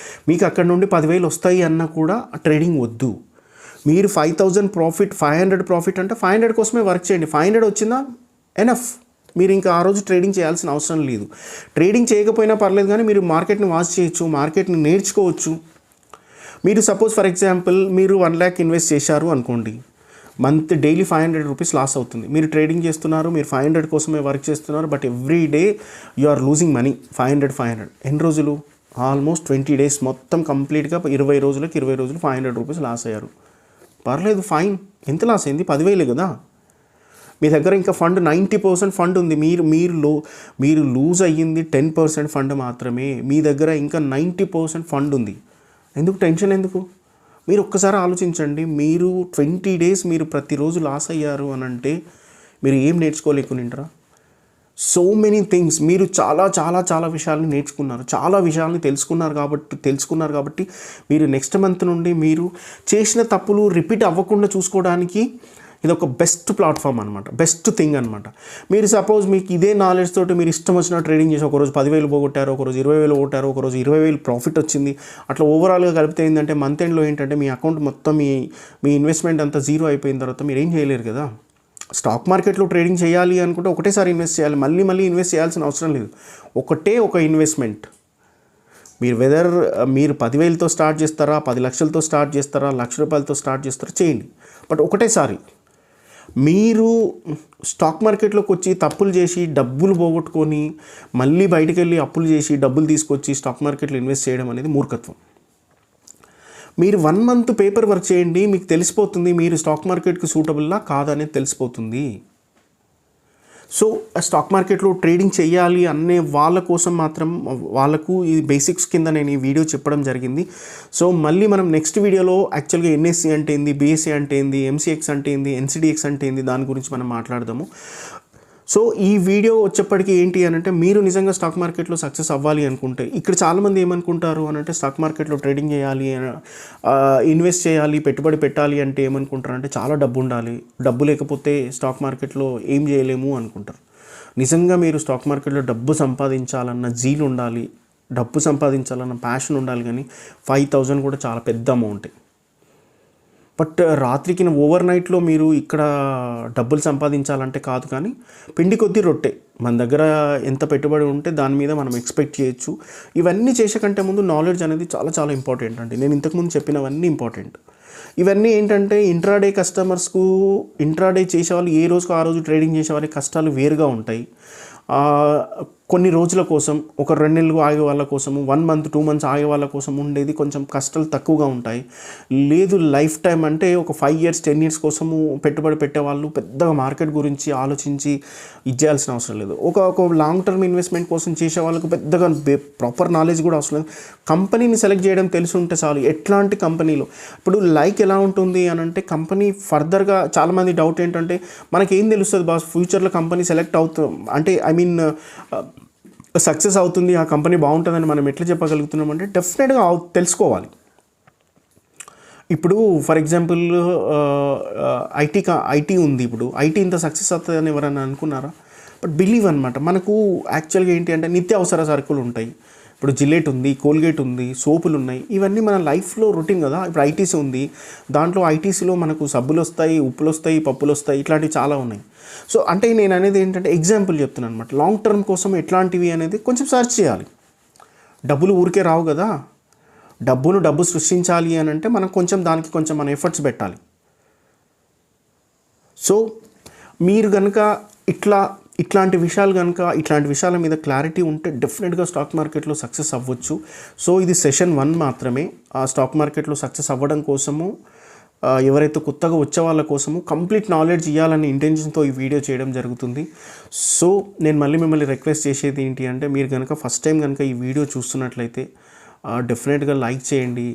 మీకు అక్కడ నుండి 10,000 వస్తాయి అన్నా కూడా ట్రేడింగ్ వద్దు. మీరు 5,000 ప్రాఫిట్, 500 ప్రాఫిట్ అంటే 500 కోసమే వర్క్ చేయండి. 500 వచ్చిందా ఎనఫ్. మీరు ఇంకా ఆ రోజు ట్రేడింగ్ చేయాల్సిన అవసరం లేదు. ట్రేడింగ్ చేయకపోయినా పర్లేదు, కానీ మీరు మార్కెట్ని వాచ్ చేయొచ్చు, మార్కెట్ని నేర్చుకోవచ్చు. మీరు సపోజ్ ఫర్ ఎగ్జాంపుల్ మీరు 1 lakh ఇన్వెస్ట్ చేశారు అనుకోండి, డైలీ 500 రూపీస్ లాస్ అవుతుంది. మీరు ట్రేడింగ్ చేస్తున్నారు, మీరు 500 కోసమే వర్క్ చేస్తున్నారు, but every day you are losing money. 500 ఎన్ని రోజులు? ఆల్మోస్ట్ 20 డేస్ మొత్తం కంప్లీట్గా 20 రోజులకి 500 రూపీస్ లాస్ అయ్యారు. పర్లేదు, ఫైన్. ఎంత లాస్ అయింది? 10,000 కదా. మీ దగ్గర ఇంకా ఫండ్ 90% ఫండ్ ఉంది. మీరు లూజ్ అయ్యింది 10% ఫండ్ మాత్రమే. మీ దగ్గర ఇంకా 90% ఫండ్ ఉంది. ఎందుకు టెన్షన్ ఎందుకు? మీరు ఒక్కసారి ఆలోచించండి. మీరు 20 డేస్ మీరు ప్రతిరోజు లాస్ అయ్యారు అని అంటే మీరు ఏం నేర్చుకోలేకునింటారా? So many things. మీరు చాలా చాలా చాలా విషయాల్ని నేర్చుకున్నారు, చాలా విషయాల్ని తెలుసుకున్నారు కాబట్టి మీరు నెక్స్ట్ మంత్ నుండి మీరు చేసిన తప్పులు రిపీట్ అవ్వకుండా చూసుకోవడానికి ఇది ఒక బెస్ట్ ప్లాట్ఫామ్ అనమాట, బెస్ట్ థింగ్ అనమాట. మీరు సపోజ్ మీకు ఇదే నాలెడ్జ్ తోటి మీరు ఇష్టం వచ్చిన ట్రేడింగ్ చేసి ఒకరోజు 10,000 పోగొట్టారు, ఒకరోజు 20,000 పోగొట్టారు, ఒకరోజు 20,000 ప్రాఫిట్ వచ్చింది. అట్లా ఓవరాల్గా కలిపితే ఏంటంటే మంత్ ఎండ్లో ఏంటంటే మీ అకౌంట్ మొత్తం మీ ఇన్వెస్ట్మెంట్ అంతా జీరో అయిపోయిన తర్వాత మీరు ఏం చేయలేరు కదా. స్టాక్ మార్కెట్లో ట్రేడింగ్ చేయాలి అనుకుంటే ఒకటేసారి ఇన్వెస్ట్ చేయాలి, మళ్ళీ ఇన్వెస్ట్ చేయాల్సిన అవసరం లేదు. ఒక ఇన్వెస్ట్మెంట్. మీరు 10,000తో స్టార్ట్ చేస్తారా, 10 లక్షలతో స్టార్ట్ చేస్తారా, 1,00,000 రూపాయలతో స్టార్ట్ చేస్తారా, చేయండి. బట్ ఒకటేసారి మీరు స్టాక్ మార్కెట్లోకి వచ్చి తప్పులు చేసి డబ్బులు పోగొట్టుకొని మళ్ళీ బయటికి వెళ్ళి అప్పులు చేసి డబ్బులు తీసుకొచ్చి స్టాక్ మార్కెట్లో ఇన్వెస్ట్ చేయడం అనేది మూర్ఖత్వం. మీరు 1 మంత్ పేపర్ వర్క్ చేయండి, మీకు తెలిసిపోతుంది మీరు స్టాక్ మార్కెట్కి సూటబుల్లా కాదనేది తెలిసిపోతుంది. సో స్టాక్ మార్కెట్లో ట్రేడింగ్ చేయాలి అనే వాళ్ళ కోసం మాత్రం వాళ్ళకు ఈ బేసిక్స్ కింద నేను ఈ వీడియో చెప్పడం జరిగింది. సో మళ్ళీ మనం నెక్స్ట్ వీడియోలో యాక్చువల్గా ఎన్ఎస్సి అంటే ఏంది, బీఎస్సీ అంటే ఏంది, ఎంసీఎక్స్ అంటే ఏంది, ఎన్సిడిఎక్స్ అంటే ఏంది, దాని గురించి మనం మాట్లాడదాము. సో ఈ వీడియో వచ్చేప్పటికీ ఏంటి అని అంటే, మీరు నిజంగా స్టాక్ మార్కెట్లో సక్సెస్ అవ్వాలి అనుకుంటే, ఇక్కడ చాలామంది ఏమనుకుంటారు అని అంటే స్టాక్ మార్కెట్లో ట్రేడింగ్ చేయాలి, ఇన్వెస్ట్ చేయాలి, పెట్టుబడి పెట్టాలి అంటే ఏమనుకుంటారు అంటే చాలా డబ్బు ఉండాలి, డబ్బు లేకపోతే స్టాక్ మార్కెట్లో ఏం చేయలేము అనుకుంటారు. నిజంగా మీరు స్టాక్ మార్కెట్లో డబ్బు సంపాదించాలన్న జీల్ ఉండాలి, డబ్బు సంపాదించాలన్న ప్యాషన్ ఉండాలి. కానీ 5,000 కూడా చాలా పెద్ద అమౌంట్. బట్ రాత్రికి ఓవర్ నైట్లో మీరు ఇక్కడ డబ్బులు సంపాదించాలంటే కాదు, కానీ పిండి కొద్దీ రొట్టె. మన దగ్గర ఎంత పెట్టుబడి ఉంటే దాని మీద మనం ఎక్స్పెక్ట్ చేయొచ్చు. ఇవన్నీ చేసే కంటే ముందు నాలెడ్జ్ అనేది చాలా చాలా ఇంపార్టెంట్ అండి. నేను ఇంతకుముందు చెప్పినవన్నీ ఇంపార్టెంట్. ఇవన్నీ ఏంటంటే ఇంట్రాడే కస్టమర్స్కు, ఇంట్రాడే చేసేవాళ్ళు ఏ రోజుకు ఆ రోజు ట్రేడింగ్ చేసే వాళ్ళకి కష్టాలు వేరుగా ఉంటాయి. కొన్ని రోజుల కోసం, ఒక 2 నెలలు ఆగే వాళ్ళ కోసము, 1 మంత్ 2 మంత్స్ ఆగే వాళ్ళ కోసం ఉండేది కొంచెం కష్టాలు తక్కువగా ఉంటాయి. లేదు లైఫ్ టైం అంటే ఒక 5 years 10 years కోసము పెట్టుబడి పెట్టేవాళ్ళు పెద్దగా మార్కెట్ గురించి ఆలోచించి ఇచ్చేయాల్సిన అవసరం లేదు. ఒక లాంగ్ టర్మ్ ఇన్వెస్ట్మెంట్ కోసం చేసే వాళ్ళకు పెద్దగా ప్రాపర్ నాలెడ్జ్ కూడా అవసరం లేదు. కంపెనీని సెలెక్ట్ చేయడం తెలిసి ఉంటే చాలు. ఎట్లాంటి కంపెనీలో ఇప్పుడు లైక్ ఎలా ఉంటుంది అని అంటే, కంపెనీ ఫర్దర్గా చాలామంది డౌట్ ఏంటంటే, మనకేం తెలుస్తుంది బాస్ ఫ్యూచర్లో కంపెనీ సెలెక్ట్ అవుతుంది అంటే, సక్సెస్ అవుతుంది, ఆ కంపెనీ బాగుంటుందని మనం ఎట్లా చెప్పగలుగుతున్నాం అంటే, డెఫినెట్గా తెలుసుకోవాలి. ఇప్పుడు ఫర్ ఎగ్జాంపుల్ ఐటీ ఉంది. ఇప్పుడు ఐటీ ఇంత సక్సెస్ అవుతుందని ఎవరైనా అనుకున్నారా? బట్ బిలీవ్ అనమాట. మనకు యాక్చువల్గా ఏంటి అంటే నిత్యావసర సరుకులు ఉంటాయి. ఇప్పుడు జిల్లెట్ ఉంది, కోల్గేట్ ఉంది, సోపులు ఉన్నాయి. ఇవన్నీ మన లైఫ్లో రొటీన్ కదా. ఇప్పుడు ఐటీసీ ఉంది, దాంట్లో ఐటీసీలో మనకు సబ్బులు వస్తాయి, ఉప్పులు వస్తాయి, పప్పులు వస్తాయి, ఇట్లాంటివి చాలా ఉన్నాయి. సో అంటే నేను అనేది ఏంటంటే ఎగ్జాంపుల్ చెప్తున్నాను అనమాట. లాంగ్ టర్మ్ కోసం ఎట్లాంటివి అనేది కొంచెం సెర్చ్ చేయాలి. డబ్బులు ఊరికే రావు కదా. డబ్బు సృష్టించాలి అని అంటే మనం కొంచెం దానికి కొంచెం మన ఎఫర్ట్స్ పెట్టాలి. సో మీరు కనుక ఇట్లాంటి విషయాల మీద క్లారిటీ ఉంటే డెఫినెట్గా స్టాక్ మార్కెట్లో సక్సెస్ అవ్వచ్చు. సో ఇది సెషన్ 1 మాత్రమే. ఆ స్టాక్ మార్కెట్లో సక్సెస్ అవ్వడం కోసము, ఎవరైతే కొత్తగా వచ్చే వాళ్ళ కోసము కంప్లీట్ నాలెడ్జ్ ఇవ్వాలనే ఇంటెన్షన్తో ఈ వీడియో చేయడం జరుగుతుంది. సో నేను మళ్ళీ మిమ్మల్ని రిక్వెస్ట్ చేసేది ఏంటి అంటే, మీరు కనుక ఫస్ట్ టైం కనుక ఈ వీడియో చూస్తున్నట్లయితే డెఫినెట్గా లైక్ చేయండి,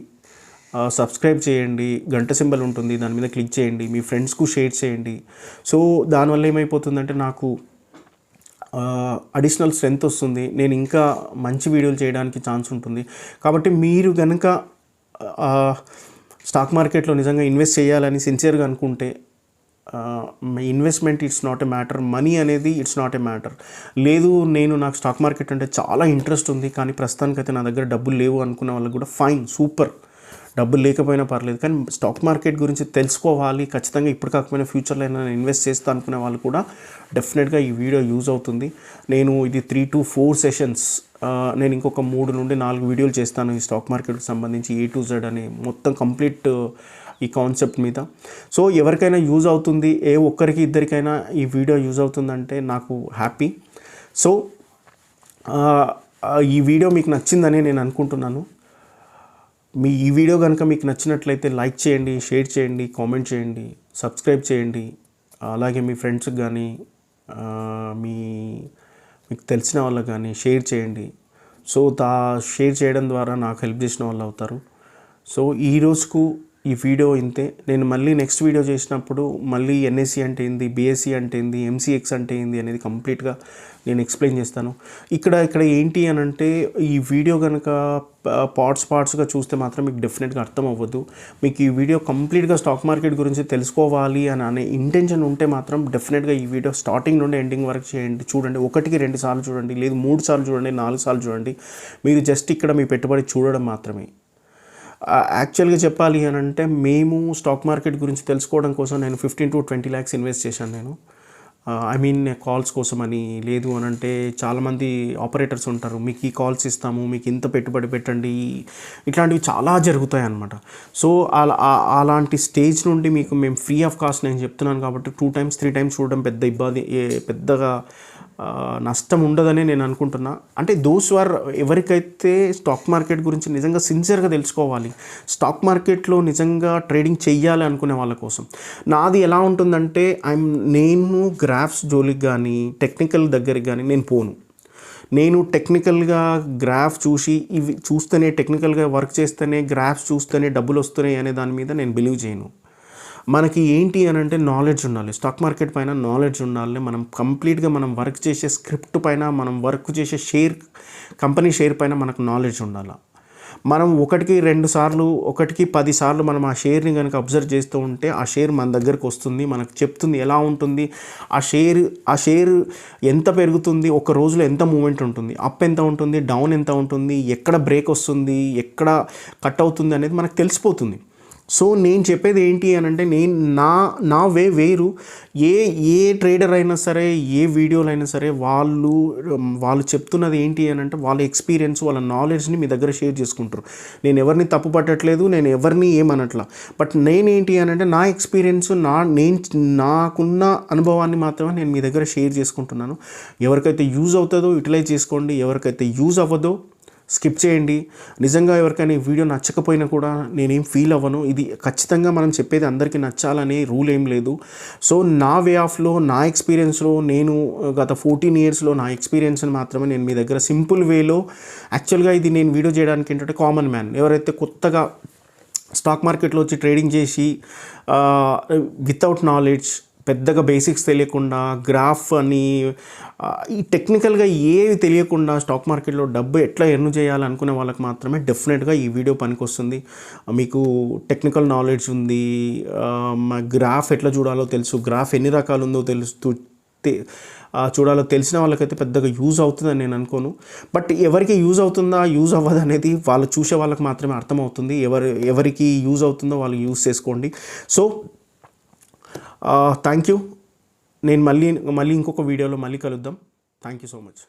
సబ్స్క్రైబ్ చేయండి, గంట సింబల్ ఉంటుంది దాని మీద క్లిక్ చేయండి, మీ ఫ్రెండ్స్కు షేర్ చేయండి. సో దానివల్ల ఏమైపోతుందంటే నాకు అడిషనల్ స్ట్రెంత్ వస్తుంది, నేను ఇంకా మంచి వీడియోలు చేయడానికి ఛాన్స్ ఉంటుంది. కాబట్టి మీరు కనుక స్టాక్ మార్కెట్లో నిజంగా ఇన్వెస్ట్ చేయాలని సిన్సియర్గా అనుకుంటే, investment it's not a matter, money అనేది ఇట్స్ నాట్ ఎ మ్యాటర్. లేదు నాకు స్టాక్ మార్కెట్ అంటే చాలా ఇంట్రెస్ట్ ఉంది కానీ ప్రస్తుతానికైతే నా దగ్గర డబ్బులు లేవు అనుకునే వాళ్ళకి కూడా ఫైన్, సూపర్. డబ్బులు లేకపోయినా పర్లేదు, కానీ స్టాక్ మార్కెట్ గురించి తెలుసుకోవాలి ఖచ్చితంగా, ఇప్పుడు కాకపోయినా ఫ్యూచర్లో అయినా ఇన్వెస్ట్ చేస్తా అనుకునే వాళ్ళు కూడా డెఫినెట్గా ఈ వీడియో యూజ్ అవుతుంది. నేను ఇది 3 to 4 సెషన్స్, నేను ఇంకొక 3 నుండి 4 వీడియోలు చేస్తాను ఈ స్టాక్ మార్కెట్కి సంబంధించి A to Z అని మొత్తం కంప్లీట్ ఈ కాన్సెప్ట్ మీద. సో ఎవరికైనా యూజ్ అవుతుంది, ఒక్కరికి ఇద్దరికైనా ఈ వీడియో యూజ్ అవుతుందంటే నాకు హ్యాపీ. సో ఈ వీడియో మీకు నచ్చిందని నేను అనుకుంటున్నాను. ఈ వీడియో కనుక మీకు నచ్చినట్లయితే లైక్ చేయండి, షేర్ చేయండి, కామెంట్ చేయండి, సబ్స్క్రైబ్ చేయండి. అలాగే మీ ఫ్రెండ్స్కి కానీ మీకు తెలిసిన వాళ్ళకి కానీ షేర్ చేయండి. సో షేర్ చేయడం ద్వారా నాకు హెల్ప్ చేసిన వాళ్ళు అవుతారు. సో ఈ రోజుకు ఈ వీడియో ఇంతే. నేను మళ్ళీ నెక్స్ట్ వీడియో చేసినప్పుడు మళ్ళీ ఎన్ఎస్సి అంటే ఏంది, బీఎస్సీ అంటే ఏంది, ఎంసీఎక్స్ అంటే ఏంది అనేది కంప్లీట్గా నేను ఎక్స్ప్లెయిన్ చేస్తాను. ఇక్కడ ఏంటి అని అంటే, ఈ వీడియో కనుక పార్ట్స్గా చూస్తే మాత్రం మీకు డెఫినెట్గా అర్థం అవ్వదు. మీకు ఈ వీడియో కంప్లీట్గా స్టాక్ మార్కెట్ గురించి తెలుసుకోవాలి అనే ఇంటెన్షన్ ఉంటే మాత్రం డెఫినెట్గా ఈ వీడియో స్టార్టింగ్ నుండి ఎండింగ్ వరకు చూడండి. 1కి 2 సార్లు చూడండి, లేదు 3 సార్లు చూడండి, 4 సార్లు చూడండి. మీరు జస్ట్ ఇక్కడ మీ పెట్టుబడి చూడడం మాత్రమే. యాక్చువల్గా చెప్పాలి అని అంటే, మేము స్టాక్ మార్కెట్ గురించి తెలుసుకోవడం కోసం నేను 15 to 20 lakhs ఇన్వెస్ట్ చేశాను నేను. కాల్స్ కోసం అని. లేదు అని అంటే చాలామంది ఆపరేటర్స్ ఉంటారు, మీకు ఈ కాల్స్ ఇస్తాము, మీకు ఇంత పెట్టుబడి పెట్టండి, ఇట్లాంటివి చాలా జరుగుతాయి అన్నమాట. సో అలాంటి స్టేజ్ నుండి మీకు మేము ఫ్రీ ఆఫ్ కాస్ట్ నేను చెప్తున్నాను కాబట్టి 2 times 3 times చూడడం పెద్దగా నష్టం ఉండదని నేను అనుకుంటున్నా. అంటే దోస్ ఆర్ ఎవరికైతే స్టాక్ మార్కెట్ గురించి నిజంగా సిన్సియర్గా తెలుసుకోవాలి, స్టాక్ మార్కెట్లో నిజంగా ట్రేడింగ్ చెయ్యాలి అనుకునే వాళ్ళ కోసం. నాది ఎలా ఉంటుందంటే నేను గ్రాఫ్స్ జోలికి కానీ టెక్నికల్ దగ్గరికి కానీ నేను పోను. నేను టెక్నికల్గా గ్రాఫ్ చూసి ఇవి చూస్తేనే, టెక్నికల్గా వర్క్ చేస్తేనే, గ్రాఫ్స్ చూస్తేనే డబ్బులు వస్తున్నాయి అనే దాని మీద నేను బిలీవ్ చేయను. మనకి ఏంటి అని అంటే నాలెడ్జ్ ఉండాలి, స్టాక్ మార్కెట్ పైన నాలెడ్జ్ ఉండాలి. మనం కంప్లీట్గా మనం వర్క్ చేసే స్క్రిప్ట్ పైన, మనం వర్క్ చేసే కంపెనీ షేర్ పైన మనకు నాలెడ్జ్ ఉండాలి. మనం 1కి 2 సార్లు, 1కి 10 సార్లు మనం ఆ షేర్ని కనుక అబ్జర్వ్ చేస్తూ ఉంటే ఆ షేర్ మన దగ్గరకు వస్తుంది, మనకు చెప్తుంది ఎలా ఉంటుంది ఆ షేర్ ఎంత పెరుగుతుంది, ఒక రోజులో ఎంత మూమెంట్ ఉంటుంది, అప్ ఎంత ఉంటుంది, డౌన్ ఎంత ఉంటుంది, ఎక్కడ బ్రేక్ వస్తుంది, ఎక్కడ కట్ అవుతుంది అనేది మనకు తెలిసిపోతుంది. సో నేను చెప్పేది ఏంటి అని అంటే, నేను నా వే వేరు. ఏ ట్రేడర్ అయినా సరే, ఏ వీడియోలు అయినా సరే, వాళ్ళు చెప్తున్నది ఏంటి అని అంటే వాళ్ళ ఎక్స్పీరియన్స్, వాళ్ళ నాలెడ్జ్ని మీ దగ్గర షేర్ చేసుకుంటారు. నేను ఎవరిని తప్పు పట్టట్లేదు, నేను ఎవరిని ఏమనట్లా. బట్ నేనేంటి అని అంటే నా ఎక్స్పీరియన్స్, నాకున్న అనుభవాన్ని మాత్రమే నేను మీ దగ్గర షేర్ చేసుకుంటున్నాను. ఎవరికైతే యూజ్ అవుతుందో యూటిలైజ్ చేసుకోండి, ఎవరికైతే యూజ్ అవ్వదో స్కిప్ చేయండి. నిజంగా ఎవరికైనా ఈ వీడియో నచ్చకపోయినా కూడా నేనేం ఫీల్ అవ్వను. ఇది ఖచ్చితంగా మనం చెప్పేది అందరికీ నచ్చాలనే రూల్ ఏం లేదు. సో నా వే ఆఫ్లో, నా ఎక్స్పీరియన్స్లో, నేను గత 14 ఇయర్స్లో నా ఎక్స్పీరియన్స్ని మాత్రమే నేను మీ దగ్గర సింపుల్ వేలో, యాక్చువల్గా ఇది నేను వీడియో చేయడానికి ఏంటంటే కామన్ మ్యాన్ ఎవరైతే కొత్తగా స్టాక్ మార్కెట్లో వచ్చి ట్రేడింగ్ చేసి వితౌట్ నాలెడ్జ్, పెద్దగా బేసిక్స్ తెలియకుండా, గ్రాఫ్ అని ఈ టెక్నికల్గా ఏవి తెలియకుండా స్టాక్ మార్కెట్లో డబ్బు ఎట్లా ఎర్న్ చేయాలనుకునే వాళ్ళకి మాత్రమే డెఫినెట్గా ఈ వీడియో పనికొస్తుంది. మీకు టెక్నికల్ నాలెడ్జ్ ఉంది, గ్రాఫ్ ఎట్లా చూడాలో తెలుసు, గ్రాఫ్ ఎన్ని రకాలు ఉందో చూడాలో తెలిసిన వాళ్ళకైతే పెద్దగా యూజ్ అవుతుందని నేను అనుకోను. బట్ ఎవరికి యూజ్ అవుతుందా, యూజ్ అవ్వదు అనేది వాళ్ళు చూసే వాళ్ళకి మాత్రమే అర్థమవుతుంది. ఎవరికి యూజ్ అవుతుందో వాళ్ళు యూజ్ చేసుకోండి. So thank you. నేను మళ్ళీ ఇంకొక వీడియోలో మళ్ళీ కలుద్దాం. Thank you so much.